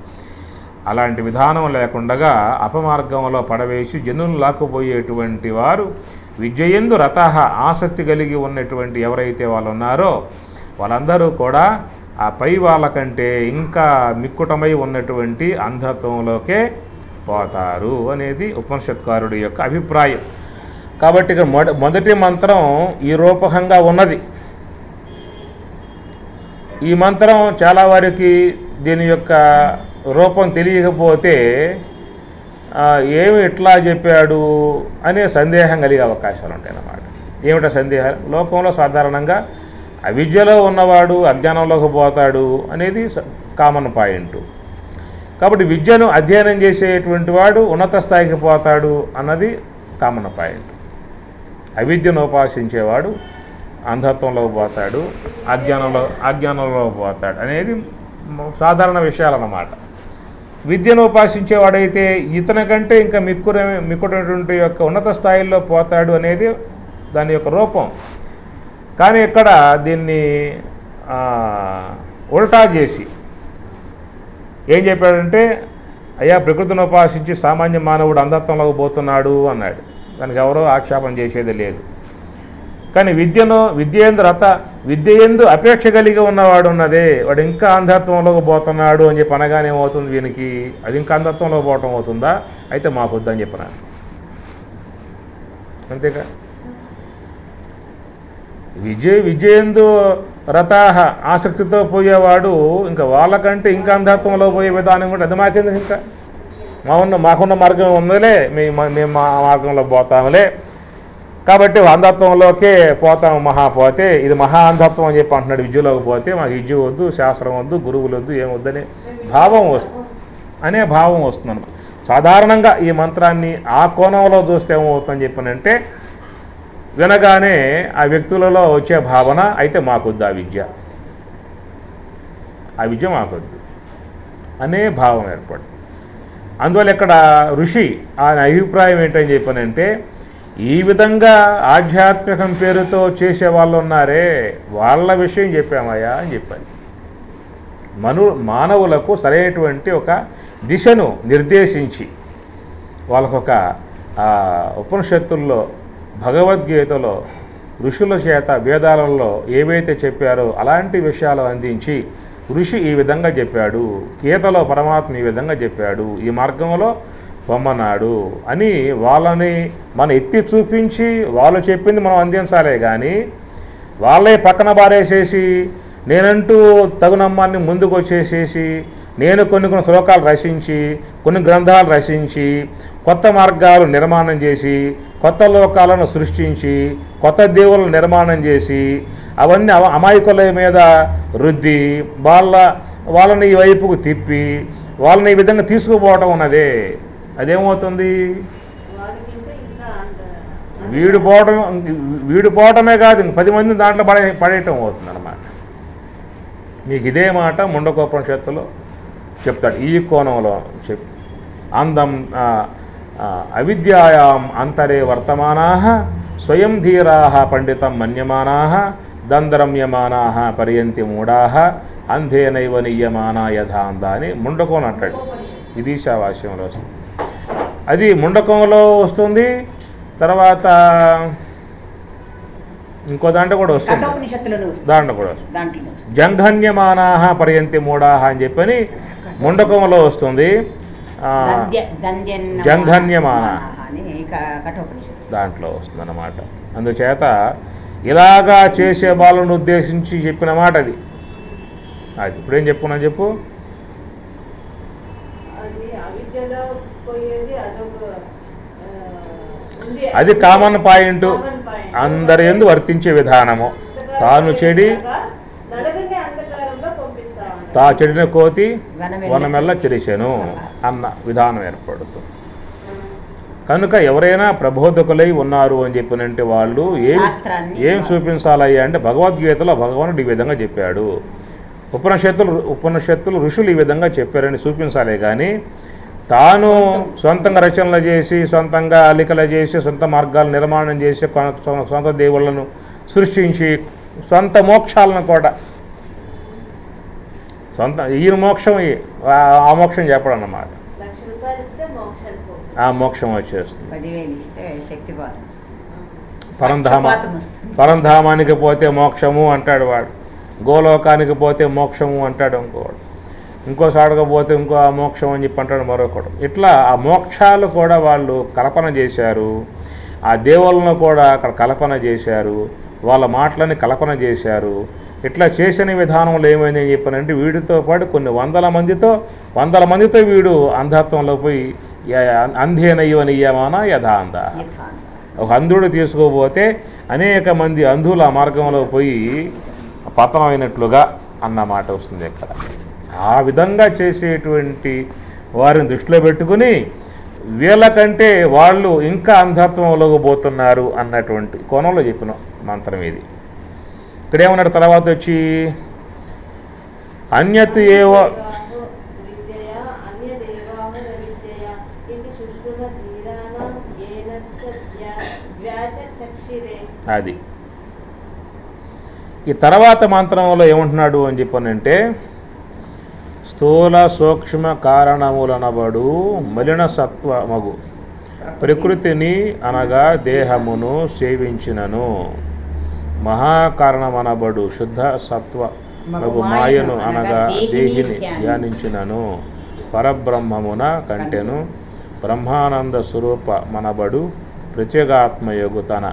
అలాంటి విధానం లేకుండా అపమార్గంలో పడవేసి జనులు లాక్కుపోయేటువంటి వారు విద్యయందు రతః ఆసక్తి కలిగి ఉన్నటువంటి ఎవరైతే వాళ్ళు ఉన్నారో వాళ్ళందరూ కూడా ఆ పై వాళ్ళకంటే ఇంకా మిక్కుటమై ఉన్నటువంటి అంధత్వంలోకే పోతారు అనేది ఉపనిషత్కారుడి యొక్క అభిప్రాయం. కాబట్టి ఇక మొదటి మంత్రం ఈ రూపకంగా ఉన్నది. ఈ మంత్రం చాలా వారికి దీని యొక్క రూపం తెలియకపోతే ఏమి ఇట్లా చెప్పాడు అనే సందేహం కలిగే అవకాశాలు ఉంటాయి అన్నమాట. ఏమిటా సందేహాలు? లోకంలో సాధారణంగా అవిద్యలో ఉన్నవాడు అజ్ఞానంలోకి పోతాడు అనేది కామన్ పాయింట్. కాబట్టి విద్యను అధ్యయనం చేసేటువంటి వాడు ఉన్నత స్థాయికి పోతాడు అన్నది కామన్ పాయింట్. అవిద్యను ఉపాసించేవాడు అంధత్వంలోకి పోతాడు, అజ్ఞానంలో పోతాడు అనేది సాధారణ విషయాలన్నమాట. విద్యను ఉపాసించేవాడైతే ఇతని కంటే ఇంకా మిక్కుటటువంటి యొక్క ఉన్నత స్థాయిల్లో పోతాడు అనేది దాని యొక్క రూపం. కానీ ఇక్కడ దీన్ని ఉల్టా చేసి ఏం చెప్పాడంటే, అయ్యా ప్రకృతిని ఉపాసించి సామాన్య మానవుడు అంధత్వంలోకి పోతున్నాడు అన్నాడు. దానికి ఎవరో ఆక్షేపం చేసేది లేదు. కానీ విద్యయందు అపేక్ష కలిగి ఉన్నవాడు ఉన్నదే, వాడు ఇంకా అంధత్వంలోకి పోతున్నాడు అని చెప్పి అనగానే ఏమవుతుంది వీనికి? అది ఇంకా అంధత్వంలోకి పోవటం అవుతుందా? అయితే మాకొద్దని చెప్పినాను. అంతేకా? విద్యయందు రతాహ ఆసక్తితో పోయేవాడు ఇంకా వాళ్ళకంటే ఇంకా అంధత్వంలో పోయే విధానం కూడా అది మాకెందుకు? ఇంకా మాకున్న మార్గం ఉందిలే, మేము మా మార్గంలో పోతాములే, కాబట్టి అంధత్వంలోకే పోతాము. పోతే ఇది మహా అంధత్వం అని చెప్పి అంటున్నాడు. విద్యలోకి పోతే మాకు విద్య వద్దు, శాస్త్రం వద్దు, గురువులు వద్దు, ఏమొద్దనే భావం వస్తుంది. సాధారణంగా ఈ మంత్రాన్ని ఆ కోణంలో చూస్తే ఏమవుతుందని చెప్పానంటే, వినగానే ఆ వ్యక్తులలో వచ్చే భావన అయితే మాకొద్దు ఆ విద్య మాకొద్దు అనే భావం ఏర్పడు. అందువల్ల ఇక్కడ ఋషి ఆయన అభిప్రాయం ఏంటని చెప్పానంటే, ఈ విధంగా ఆధ్యాత్మికం పేరుతో చేసే వాళ్ళు ఉన్నారే వాళ్ళ విషయం చెప్పామయ్యా అని చెప్పాను. మానవులకు సరైనటువంటి ఒక దిశను నిర్దేశించి వాళ్ళకొక ఉపనిషత్తుల్లో భగవద్గీతలో ఋషుల చేత వేదాలలో ఏవైతే చెప్పారో అలాంటి విషయాలు అందించి ఋషి ఈ విధంగా చెప్పాడు, గీతలో పరమాత్మ ఈ విధంగా చెప్పాడు, ఈ మార్గంలో పొమ్మన్నాడు అని వాళ్ళని మనం ఎత్తి చూపించి వాళ్ళు చెప్పింది మనం అందించాలే. కానీ వాళ్ళే పక్కన బారేసేసి నేనంటూ తగునమ్మాన్ని ముందుకు వచ్చేసేసి నేను కొన్ని శ్లోకాలు రచించి కొన్ని గ్రంథాలు రచించి కొత్త మార్గాలు నిర్మాణం చేసి కొత్త లోకాలను సృష్టించి కొత్త దేవులను నిర్మాణం చేసి అవన్నీ అమాయకుల మీద రుద్ది వాళ్ళని ఈ వైపుకు తిప్పి వాళ్ళని ఈ విధంగా తీసుకుపోవటం ఉన్నదే. అదేమవుతుంది? వీడు పోవటమే కాదు, ఇంక 10 మందిని దాంట్లో పడేయటం అవుతుంది అన్నమాట. మీకు ఇదే మాట ముండకోపనిషత్తులో చెప్తాడు. ఈ కోణంలో అందం అవిద్యాయాం అంతరే వర్తమానాః స్వయం ధీరాః పండితం మన్యమానాః దందరమ్యమానా పర్యంతి మూఢా అంధేనైవ నియమానా యథాంద అని ముండకం అంటాడు. ఇది ఈశావాస్యంలో వస్తుంది. అది ముండకంలో వస్తుంది. తర్వాత ఇంకో దాంట్లో కూడా వస్తుంది, దాంట్లో కూడా వస్తుంది. జంఘన్యమానా పర్యంతి మూఢా అని చెప్పని ముండకంలో వస్తుంది. జంఘన్యమానా దాంట్లో వస్తుంది అన్నమాట. అందుచేత ఇలాగా చేసే వాళ్ళను ఉద్దేశించి చెప్పిన మాట అది. అది ఇప్పుడేం చెప్పుకున్నాను చెప్పు. అది కామన్ పాయింట్, అందరి యందు వర్తించే విధానము. తాను చెడి తా చెడిన కోతి వనమెల్ల చెరిసెను అన్న విధానం ఏర్పడుతుంది. కనుక ఎవరైనా ప్రబోధకులై ఉన్నారు అని చెప్పినంటే వాళ్ళు ఏం చూపించాలయ్యా అంటే భగవద్గీతలో భగవానుడు ఈ విధంగా చెప్పాడు, ఉపనిషత్తులు ఋషులు ఈ విధంగా చెప్పారని చూపించాలే కానీ తాను సొంతంగా రచనలు చేసి, సొంతంగా అలికలు చేసి, సొంత మార్గాలు నిర్మాణం చేసి, సొంత దేవుళ్లను సృష్టించి, సొంత మోక్షాలను కూడా సొంత ఈయన మోక్షం ఆ మోక్షం చెప్పడం అన్నమాట. ఆ మోక్షం వచ్చేస్తుంది. పరంధామానికి పోతే మోక్షము అంటాడు వాడు, గోలోకానికి పోతే మోక్షము అంటాడు ఇంకోవాడు, ఇంకో సాడుగా పోతే ఇంకో ఆ మోక్షం అని చెప్పి అంటాడు మరొకడు. ఇట్లా ఆ మోక్షాలు కూడా వాళ్ళు కల్పన చేశారు, ఆ దేవుళ్ళను కూడా అక్కడ కల్పన చేశారు, వాళ్ళ మాటలని కల్పన చేశారు. ఇట్లా చేసిన విధానంలో ఏమైంది అని చెప్పానంటే వీడితో పాటు కొన్ని వందల మందితో వీడు అంధత్వంలో పోయి అంధేనయ్యవ నియమాన యథాంధ. ఒక అంధుడు తీసుకోపోతే అనేక మంది అంధుల మార్గంలో పోయి పతనమైనట్లుగా అన్నమాట వస్తుంది ఇక్కడ. ఆ విధంగా చేసేటువంటి వారిని దృష్టిలో పెట్టుకుని వీళ్ళకంటే వాళ్ళు ఇంకా అంధత్వంలోకి పోతున్నారు అన్నటువంటి కోణంలో చెప్పిన మంత్రం ఇది. ఇక్కడేమన్నాడు తర్వాత వచ్చి అన్యత్ ఏవ అది. ఈ తర్వాత మంత్రంలో ఏమంటున్నాడు అని చెప్పనంటే స్థూల సూక్ష్మ కారణములనబడు మలిన సత్వ మగు ప్రకృతిని అనగా దేహమును సేవించినను మహాకారణమనబడు శుద్ధ సత్వ మగు మాయను అనగా దేహిని ధ్యానించినను పరబ్రహ్మమున కంటెను బ్రహ్మానంద స్వరూప మనబడు ప్రత్యేగాత్మయోగు తన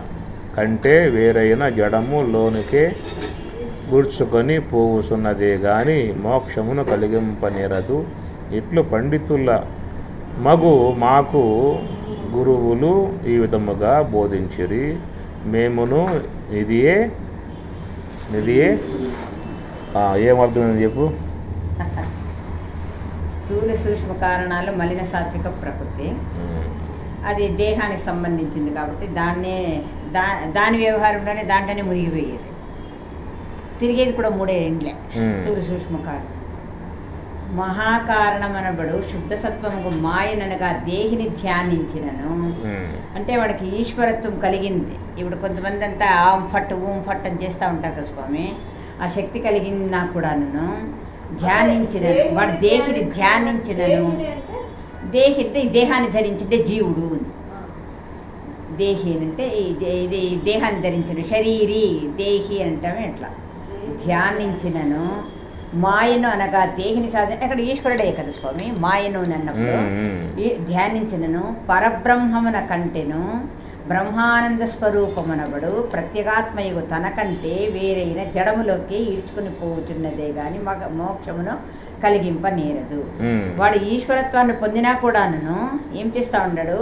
కంటే వేరైన జడము లోనికే గుడ్చుకొని పోవుసున్నదే గాని మోక్షమును కలిగింపనేరదు. ఇట్లు పండితుల మగు మాకు గురువులు ఈ విధముగా బోధించిరి. మేమును నిధియే ఏమర్థమైంది చెప్పు. స్థూల సూక్ష్మ కారణాలు మలిన సాత్విక ప్రకృతి, అది దేహానికి సంబంధించింది కాబట్టి దాని వ్యవహారంలోనే దాంట్లోనే మునిగిపోయేది. తిరిగేది కూడా మూడే ఇండ్లే. స్థూల సూక్ష్మ కారణం మహాకారణమనబడు శుద్ధ సత్వముకు మాయననగా దేహిని ధ్యానించినను అంటే వాడికి ఈశ్వరత్వం కలిగింది. ఇప్పుడు కొంతమంది అంతా ఆం ఫట్ ఊం ఫట్ అని చేస్తూ ఉంటారు కదా స్వామి, ఆ శక్తి కలిగింది కూడాను ధ్యానించిన వాడు దేహిని ధ్యానించినను. దేహి అంటే ఈ దేహాన్ని ధరించిందే జీవుడు, దేహి అంటే ఇది దేహాన్ని ధరించిన శరీరీ దేహి అంటామే. ఎట్లా ధ్యానించినను మాయను అనగా దేహిని సాధన అక్కడ ఈశ్వరుడే కదా స్వామి. మాయను అన్నప్పుడు ధ్యానించినను పరబ్రహ్మమున కంటెను బ్రహ్మానంద స్వరూపమునబడు ప్రత్యేగాత్మయుగు తనకంటే వేరైన జడములోకి ఈడ్చుకుని పోతున్నదే గాని మోక్షమును కలిగింపనేరదు. వాడు ఈశ్వరత్వాన్ని పొందినా కూడాను ఏం చేస్తూ ఉన్నాడు,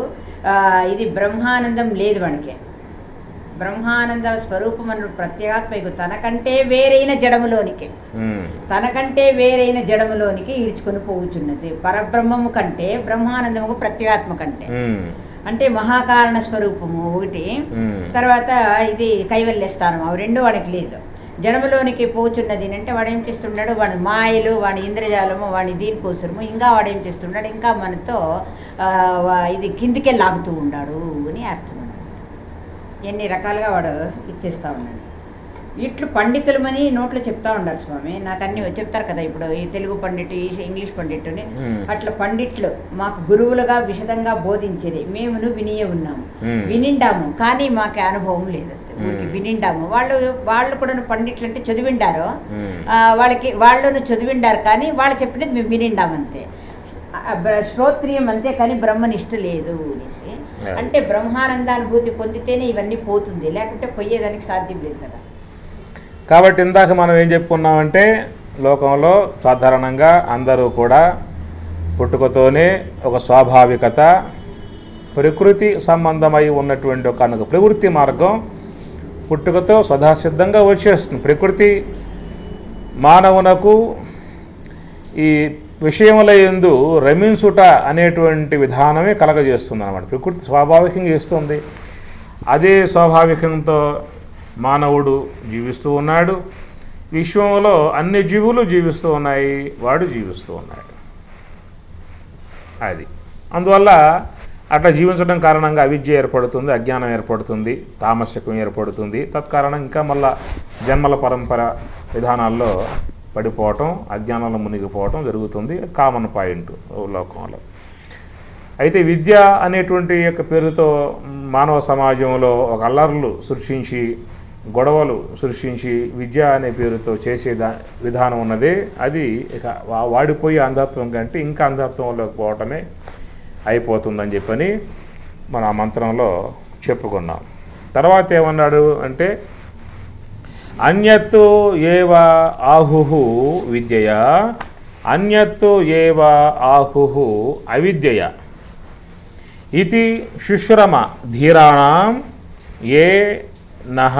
ఇది బ్రహ్మానందం లేదు వాడికి. బ్రహ్మానంద స్వరూపమను ప్రత్యేగాత్మకు తనకంటే వేరైన జడములోనికి ఈడ్చుకొని పోవుచున్నది. పరబ్రహ్మము కంటే బ్రహ్మానందముకు ప్రత్యేగాత్మ కంటే అంటే మహాకారణ స్వరూపము ఒకటి, తర్వాత ఇది కైవల్య స్థానం, అవి రెండు వాడికి లేదు. జడములోనికి పోచున్నది అంటే వాడు ఏం చేస్తున్నాడు, వాడి మాయలు, వాడి ఇంద్రజాలము, వాడి దీనికోసము ఇంకా వాడు ఏం చేస్తున్నాడు, ఇంకా మనతో ఇది కిందికే లాగుతూ ఉన్నాడు అని అర్థం. ఎన్ని రకాలుగా వాడు ఇచ్చేస్తూ ఉన్నాడు. ఇట్లు పండితులమని నోట్లో చెప్తా ఉండారు స్వామి. నాకు అన్ని చెప్తారు కదా, ఇప్పుడు ఈ తెలుగు పండిట్, ఈ ఇంగ్లీష్ పండిట్టుని, అట్లా పండిట్లు మాకు గురువులుగా విశదంగా బోధించేది మేమును వినియే ఉన్నాము, వినిండాము, కానీ మాకు అనుభవం లేదు. వినిండాము. వాళ్ళు కూడా పండిట్లు అంటే చదివిండారు, వాళ్ళను చదివిండారు, కానీ వాళ్ళు చెప్పినది మేము వినిండామంతే. శ్రోత్రియం అంతే, కానీ బ్రహ్మనిష్ట లేదు అనేసి. అంటే బ్రహ్మానందానుభూతి పొందితేనే ఇవన్నీ పోతుంది, లేకుంటే పోయేదానికి సాధ్యం లేదు కదా. కాబట్టి ఇందాక మనం ఏం చెప్పుకున్నామంటే, లోకంలో సాధారణంగా అందరూ కూడా పుట్టుకతోనే ఒక స్వాభావికత, ప్రకృతి సంబంధమై ఉన్నటువంటి ఒక ప్రవృత్తి మార్గం పుట్టుకతో స్వధాసిద్ధంగా వచ్చేస్తుంది. ప్రకృతి మానవునకు ఈ విషయముల యందు రమించుట అనేటువంటి విధానమే కలగజేస్తుంది అన్నమాట. ప్రకృతి స్వాభావికంగా ఇస్తుంది, అదే స్వాభావికంతో మానవుడు జీవిస్తూ ఉన్నాడు. విశ్వంలో అన్ని జీవులు జీవిస్తూ ఉన్నాయి, వాడు జీవిస్తూ ఉన్నాడు. అది అందువల్ల అట్లా జీవించడం కారణంగా అవిద్య ఏర్పడుతుంది, అజ్ఞానం ఏర్పడుతుంది, తామసికం ఏర్పడుతుంది. తత్కారణం ఇంకా మళ్ళా జన్మల పరంపర విధానాల్లో పడిపోవటం, అజ్ఞానంలో మునిగిపోవటం జరుగుతుంది. కామన్ పాయింట్ లోకంలో. అయితే విద్య అనేటువంటి యొక్క పేరుతో మానవ సమాజంలో ఒక అల్లర్లు సృష్టించి, గొడవలు సృష్టించి విద్య అనే పేరుతో చేసే విధానం ఉన్నదే, అది ఇక వాడిపోయే అంధత్వం కంటే ఇంకా అంధత్వంలోకి పోవటమే అయిపోతుందని చెప్పని మన ఆ మంత్రంలో చెప్పుకున్నాం. తర్వాత ఏమన్నాడు అంటే, అన్యత్తు ఏవ ఆహుహు విద్యయ, అన్యత్తు ఏవ ఆహుహు అవిద్యయ ఇది శుశ్రమ ధీరాణం ఏ నహ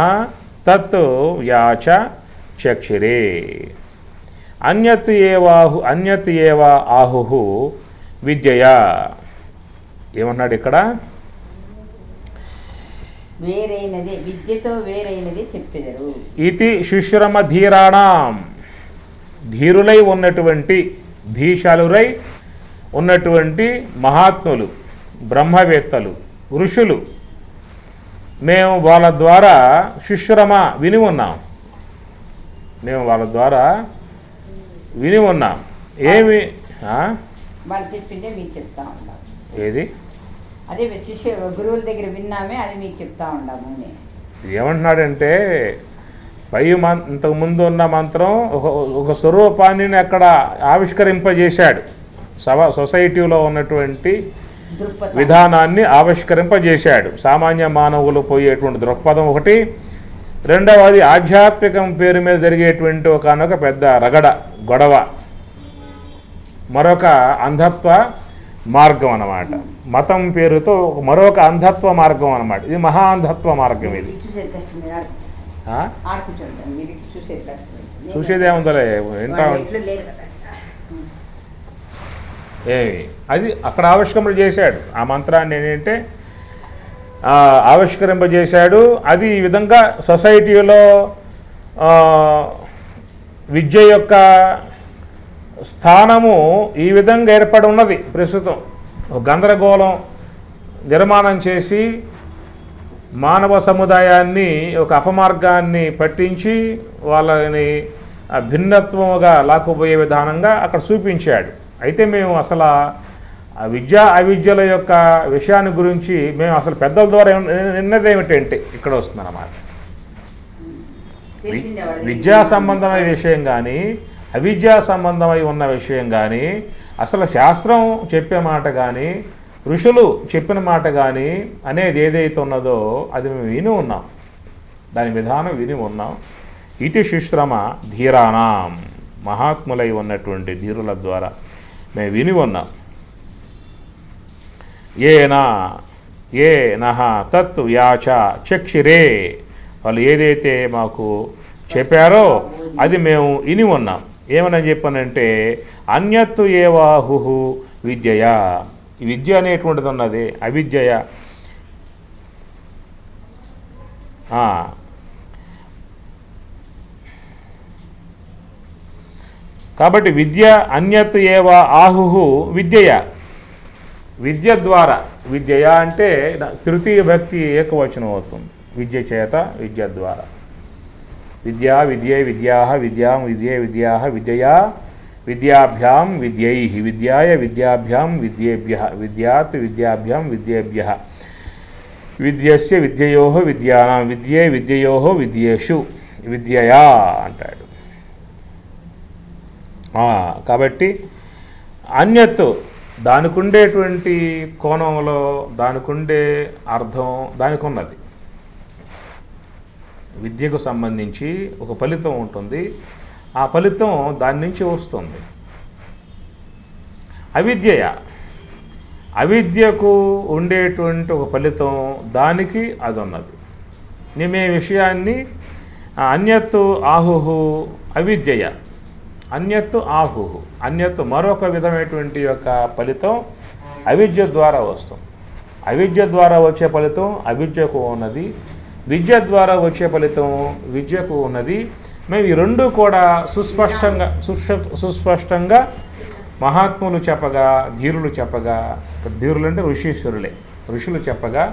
తత్ యాచ చక్షిరే. అన్యత్ ఏవ ఆహుహు విద్యయ ఏమన్నాడు ఇక్కడ? వేరైనది, విద్యతో వేరైనది చెప్పెదరు. ఇది శుశ్రమ ధీరాణం, ధీరులై ఉన్నటువంటి, ధీశాలురై ఉన్నటువంటి మహాత్ములు, బ్రహ్మవేత్తలు, ఋషులు, మేము వాళ్ళ ద్వారా శుశ్రమ విని ఉన్నాం. మేము వాళ్ళ ద్వారా విని ఉన్నాం. ఏమి వాళ్ళు చెప్పిందే మీకు చెప్తా ఉన్నాం. ఏది? అదే శిష్య గురువుల దగ్గర విన్నామే, అది మీకు చెప్తా ఉన్నాము. ఏమంటున్నాడంటే, పై ఇంతకుముందు ఉన్న మంత్రం ఒక స్వరూపాన్ని అక్కడ ఆవిష్కరింపజేశాడు. సొసైటీలో ఉన్నటువంటి విధానాన్ని ఆవిష్కరింపజేశాడు. సామాన్య మానవులు పోయేటువంటి దృక్పథం ఒకటి, రెండవది ఆధ్యాత్మికం పేరు మీద జరిగేటువంటి ఒకనొక పెద్ద రగడ గొడవ, మరొక అంధత్వ మార్గం అన్నమాట. మతం పేరుతో మరొక అంధత్వ మార్గం అన్నమాట. ఇది మహా అంధత్వ మార్గం. ఇది చూసేదేముందలే, ఏంటా ఏమి అది అక్కడ ఆవిష్కరణ చేశాడు. ఆ మంత్రాన్ని ఏంటంటే ఆవిష్కరింపజేశాడు. అది ఈ విధంగా సొసైటీలో విద్య యొక్క స్థానము ఈ విధంగా ఏర్పడి ఉన్నది. ప్రస్తుతం గందరగోళం నిర్మాణం చేసి మానవ సముదాయాన్ని ఒక అపమార్గాన్ని పట్టించి వాళ్ళని భిన్నత్వముగా లాక్కుపోయే విధానంగా అక్కడ చూపించాడు. అయితే మేము అసలు విద్య అవిద్యల యొక్క విషయాన్ని గురించి మేము అసలు పెద్దల ద్వారా నిన్నది ఏమిటంటే ఇక్కడ వస్తుందన్నమాట. విద్యా సంబంధమైన విషయం కానీ, అవిద్యా సంబంధమై ఉన్న విషయం కానీ, అసలు శాస్త్రం చెప్పే మాట కానీ, ఋషులు చెప్పిన మాట కానీ అనేది ఏదైతే ఉన్నదో అది మేము విని ఉన్నాం, దాని విధానం విని ఉన్నాం. ఇతి శుశ్రమ ధీరాణం, మహాత్ములై ఉన్నటువంటి ధీరుల ద్వారా మేము విని ఉన్నాం. ఏ నహ తత్ యాచ చక్షిరే, వాళ్ళు ఏదైతే మాకు చెప్పారో అది మేము విని ఉన్నాం. ఏమని చెప్పానంటే, అన్యత్తు ఏవాహు విద్యయ, విద్య అనేటువంటిది ఉన్నది అవిద్యయ. కాబట్టి విద్య అన్యత్ ఏవ ఆహుహు విద్యయ, విద్య ద్వారా, విద్యయ అంటే తృతీయ భక్తి ఏకవచనం అవుతుంది. విద్య చేత, విద్య ద్వారా. విద్యా విద్యే విద్యాః విద్యాం విద్యే విద్యాః విద్యయా విద్యాభ్యాం విద్యైః విద్యాయ విద్యాభ్యాం విద్యేభ్యః విద్యాత్ విద్యాభ్యాం విద్యేభ్యః విద్యస్య విద్యయోః విద్యానాం విద్యే విద్యయోః విద్యేషు విద్యయా అంటాడు. కాబట్టి అన్యత్తు దానికి ఉండేటువంటి కోణంలో దానికి ఉండే అర్థం దానికి ఉన్నది. విద్యకు సంబంధించి ఒక ఫలితం ఉంటుంది, ఆ ఫలితం దాని నుంచి వస్తుంది. అవిద్యకు ఉండేటువంటి ఒక ఫలితం దానికి అది ఉన్నది. నిమే విషయాన్ని అన్యత్తు ఆహుహు అవిద్యయ, అన్యత్తు ఆహుహు, అన్యత్తు మరొక విధమైనటువంటి యొక్క ఫలితం అవిద్య ద్వారా వస్తుంది. అవిద్య ద్వారా వచ్చే ఫలితం అవిద్యకు ఉన్నది, విద్య ద్వారా వచ్చే ఫలితం విద్యకు ఉన్నది. మేము ఈ రెండు కూడా సుస్పష్టంగా మహాత్ములు చెప్పగా, ధీరులు చెప్పగా, ధీరులు అంటే ఋషీశ్వరులే, ఋషులు చెప్పగా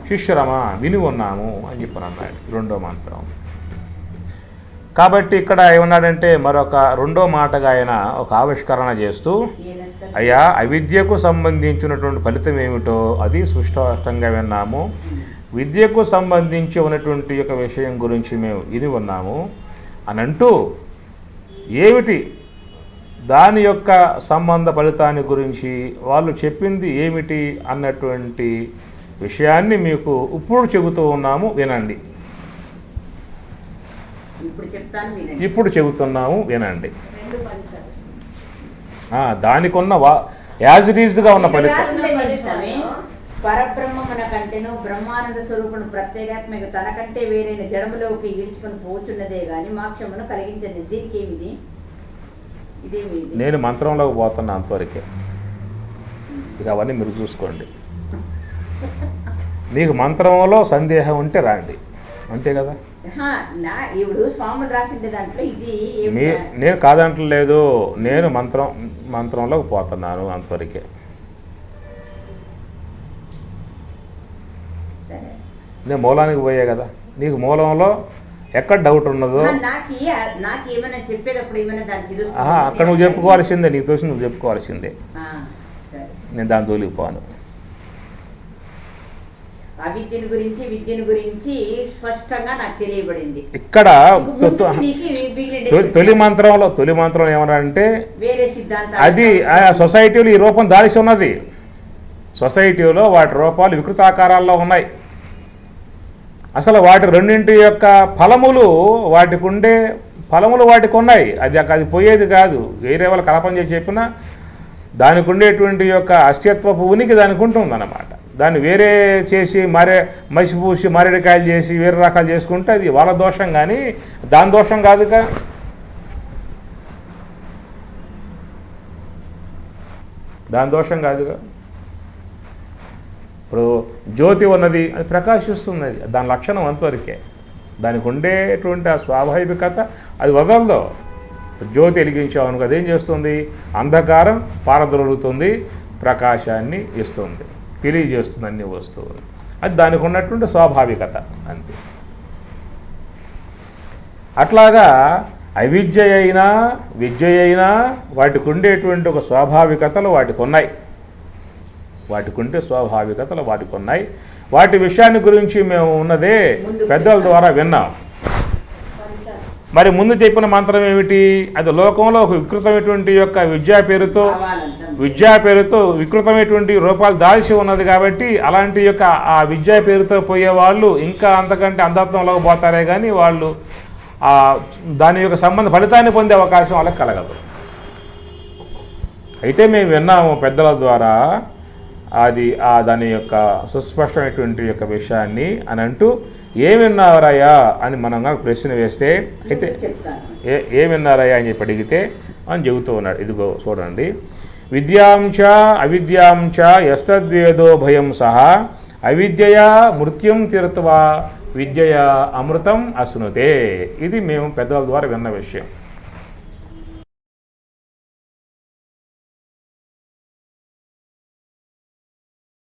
శిష్యురమా విని ఉన్నాము అని చెప్పని అన్నాడు రెండో మంత్రం. కాబట్టి ఇక్కడ ఏమన్నాడంటే మరొక రెండో మాటగా ఆయన ఒక ఆవిష్కరణ చేస్తూ, అయ్యా అవిద్యకు సంబంధించినటువంటి ఫలితం ఏమిటో అది సుస్పష్టంగా విన్నాము, విద్యకు సంబంధించి ఉన్నటువంటి యొక్క విషయం గురించి మేము ఇది ఉన్నాము అని అంటూ, ఏమిటి దాని యొక్క సంబంధ ఫలితాన్ని గురించి వాళ్ళు చెప్పింది ఏమిటి అన్నటువంటి విషయాన్ని మీకు ఇప్పుడు చెబుతూ ఉన్నాము వినండి. ఇప్పుడు చెబుతున్నాము వినండి. దానికి ఉన్న యాజ్ ఇట్ ఈజ్గా ఉన్న ఫలితం పరబ్రహ్మమున కంటేను బ్రహ్మానంద స్వరూపును ప్రత్యేగాత్మక తనకంటే వేరైన జడములోకి ఈడ్చుకొని పోచున్నదే గాని మోక్షమును కలిగించండి. దీనికి ఏమిది? ఇదేమి? నేను మంత్రంలోకి పోతున్నా అంతవరకే, ఇక అవన్నీ మీరు చూసుకోండి. మీకు మంత్రంలో సందేహం ఉంటే రాండి, అంతే కదా. ఇప్పుడు స్వాములు రాసిండే దాంట్లో ఇది నేను కాదంటలేదు, నేను మంత్రంలోకి పోతున్నాను అంతవరకే. నేను మూలానికి పోయే కదా, నీకు మూలంలో ఎక్కడ డౌట్ ఉన్నదో అక్కడ నువ్వు చెప్పుకోవాల్సిందే, నీకు తోసి నువ్వు చెప్పుకోవాల్సిందే. నేను దాని జోలికి పోను. అవిద్యను గురించి విద్యను గురించి స్పష్టంగా నాకు తెలియబడింది. ఇక్కడ తొలి మంత్రం ఏమన్నారంటే వేరే సిద్ధాంతం అది సొసైటీలో ఈ రూపం దాల్చి ఉన్నది. సొసైటీలో వాటి రూపాలు వికృతాకారాల్లో ఉన్నాయి. అసలు వాటి రెండింటి యొక్క ఫలములు వాటికి ఉండే ఫలములు వాటికి ఉన్నాయి. అది పోయేది కాదు. వేరే వాళ్ళు కల్పన చేసి చెప్పినా దానికి ఉండేటువంటి యొక్క అస్తిత్వపు ఉనికి దానికి ఉంటుంది అన్నమాట. దాన్ని వేరే చేసి మసిపూసి మారేడుకాయలు చేసి వేరే రకాలు చేసుకుంటే అది వాళ్ళ దోషం, కానీ దాని దోషం కాదుగా. దాని దోషం కాదుగా. ఇప్పుడు జ్యోతి ఉన్నది, అది ప్రకాశిస్తుంది, దాని లక్షణం అంతవరకే. దానికి ఉండేటువంటి ఆ స్వాభావికత అది వదలదు. జ్యోతి వెలిగించావు అనుకో, అదేం చేస్తుంది? అంధకారం పారదొలుగుతుంది, ప్రకాశాన్ని ఇస్తుంది, తెలియజేస్తుంది అన్ని వస్తువులు. అది దానికి ఉన్నటువంటి స్వాభావికత అంతే. అట్లాగా అవిద్య అయినా విద్య అయినా వాటికి ఉండేటువంటి ఒక స్వాభావికతలు వాటికి ఉన్నాయి. వాటికి ఉంటే స్వాభావికతలు వాటికి ఉన్నాయి. వాటి విషయాన్ని గురించి మేము ఉన్నదే పెద్దల ద్వారా విన్నాం. మరి ముందు చెప్పిన మంత్రం ఏమిటి? అది లోకంలో ఒక వికృతమైనటువంటి యొక్క విద్యా పేరుతో వికృతమైనటువంటి రూపాలు దాల్చి ఉన్నది. కాబట్టి అలాంటి యొక్క ఆ విద్యా పేరుతో పోయే వాళ్ళు ఇంకా అంతకంటే అంధత్వంలోకి పోతారే కానీ వాళ్ళు దాని యొక్క సంబంధ ఫలితాన్ని పొందే అవకాశం వాళ్ళకి కలగదు. అయితే మేము విన్నాము పెద్దల ద్వారా అది దాని యొక్క సుస్పష్టమైనటువంటి యొక్క విషయాన్ని అని అంటూ, ఏమిన్నారయ్యా అని మనం ప్రశ్న వేస్తే, అయితే ఏమిన్నారయ్యా అని చెప్పి అడిగితే అని చెబుతూ ఉన్నాడు. ఇదిగో చూడండి, విద్యాంచ అవిద్యాంచ యస్తద్వేదో భయం సహా అవిద్యయా మృత్యుం తీర్త్వా విద్యయా అమృతం అశ్నుతే. ఇది మేము పెద్దల ద్వారా విన్న విషయం.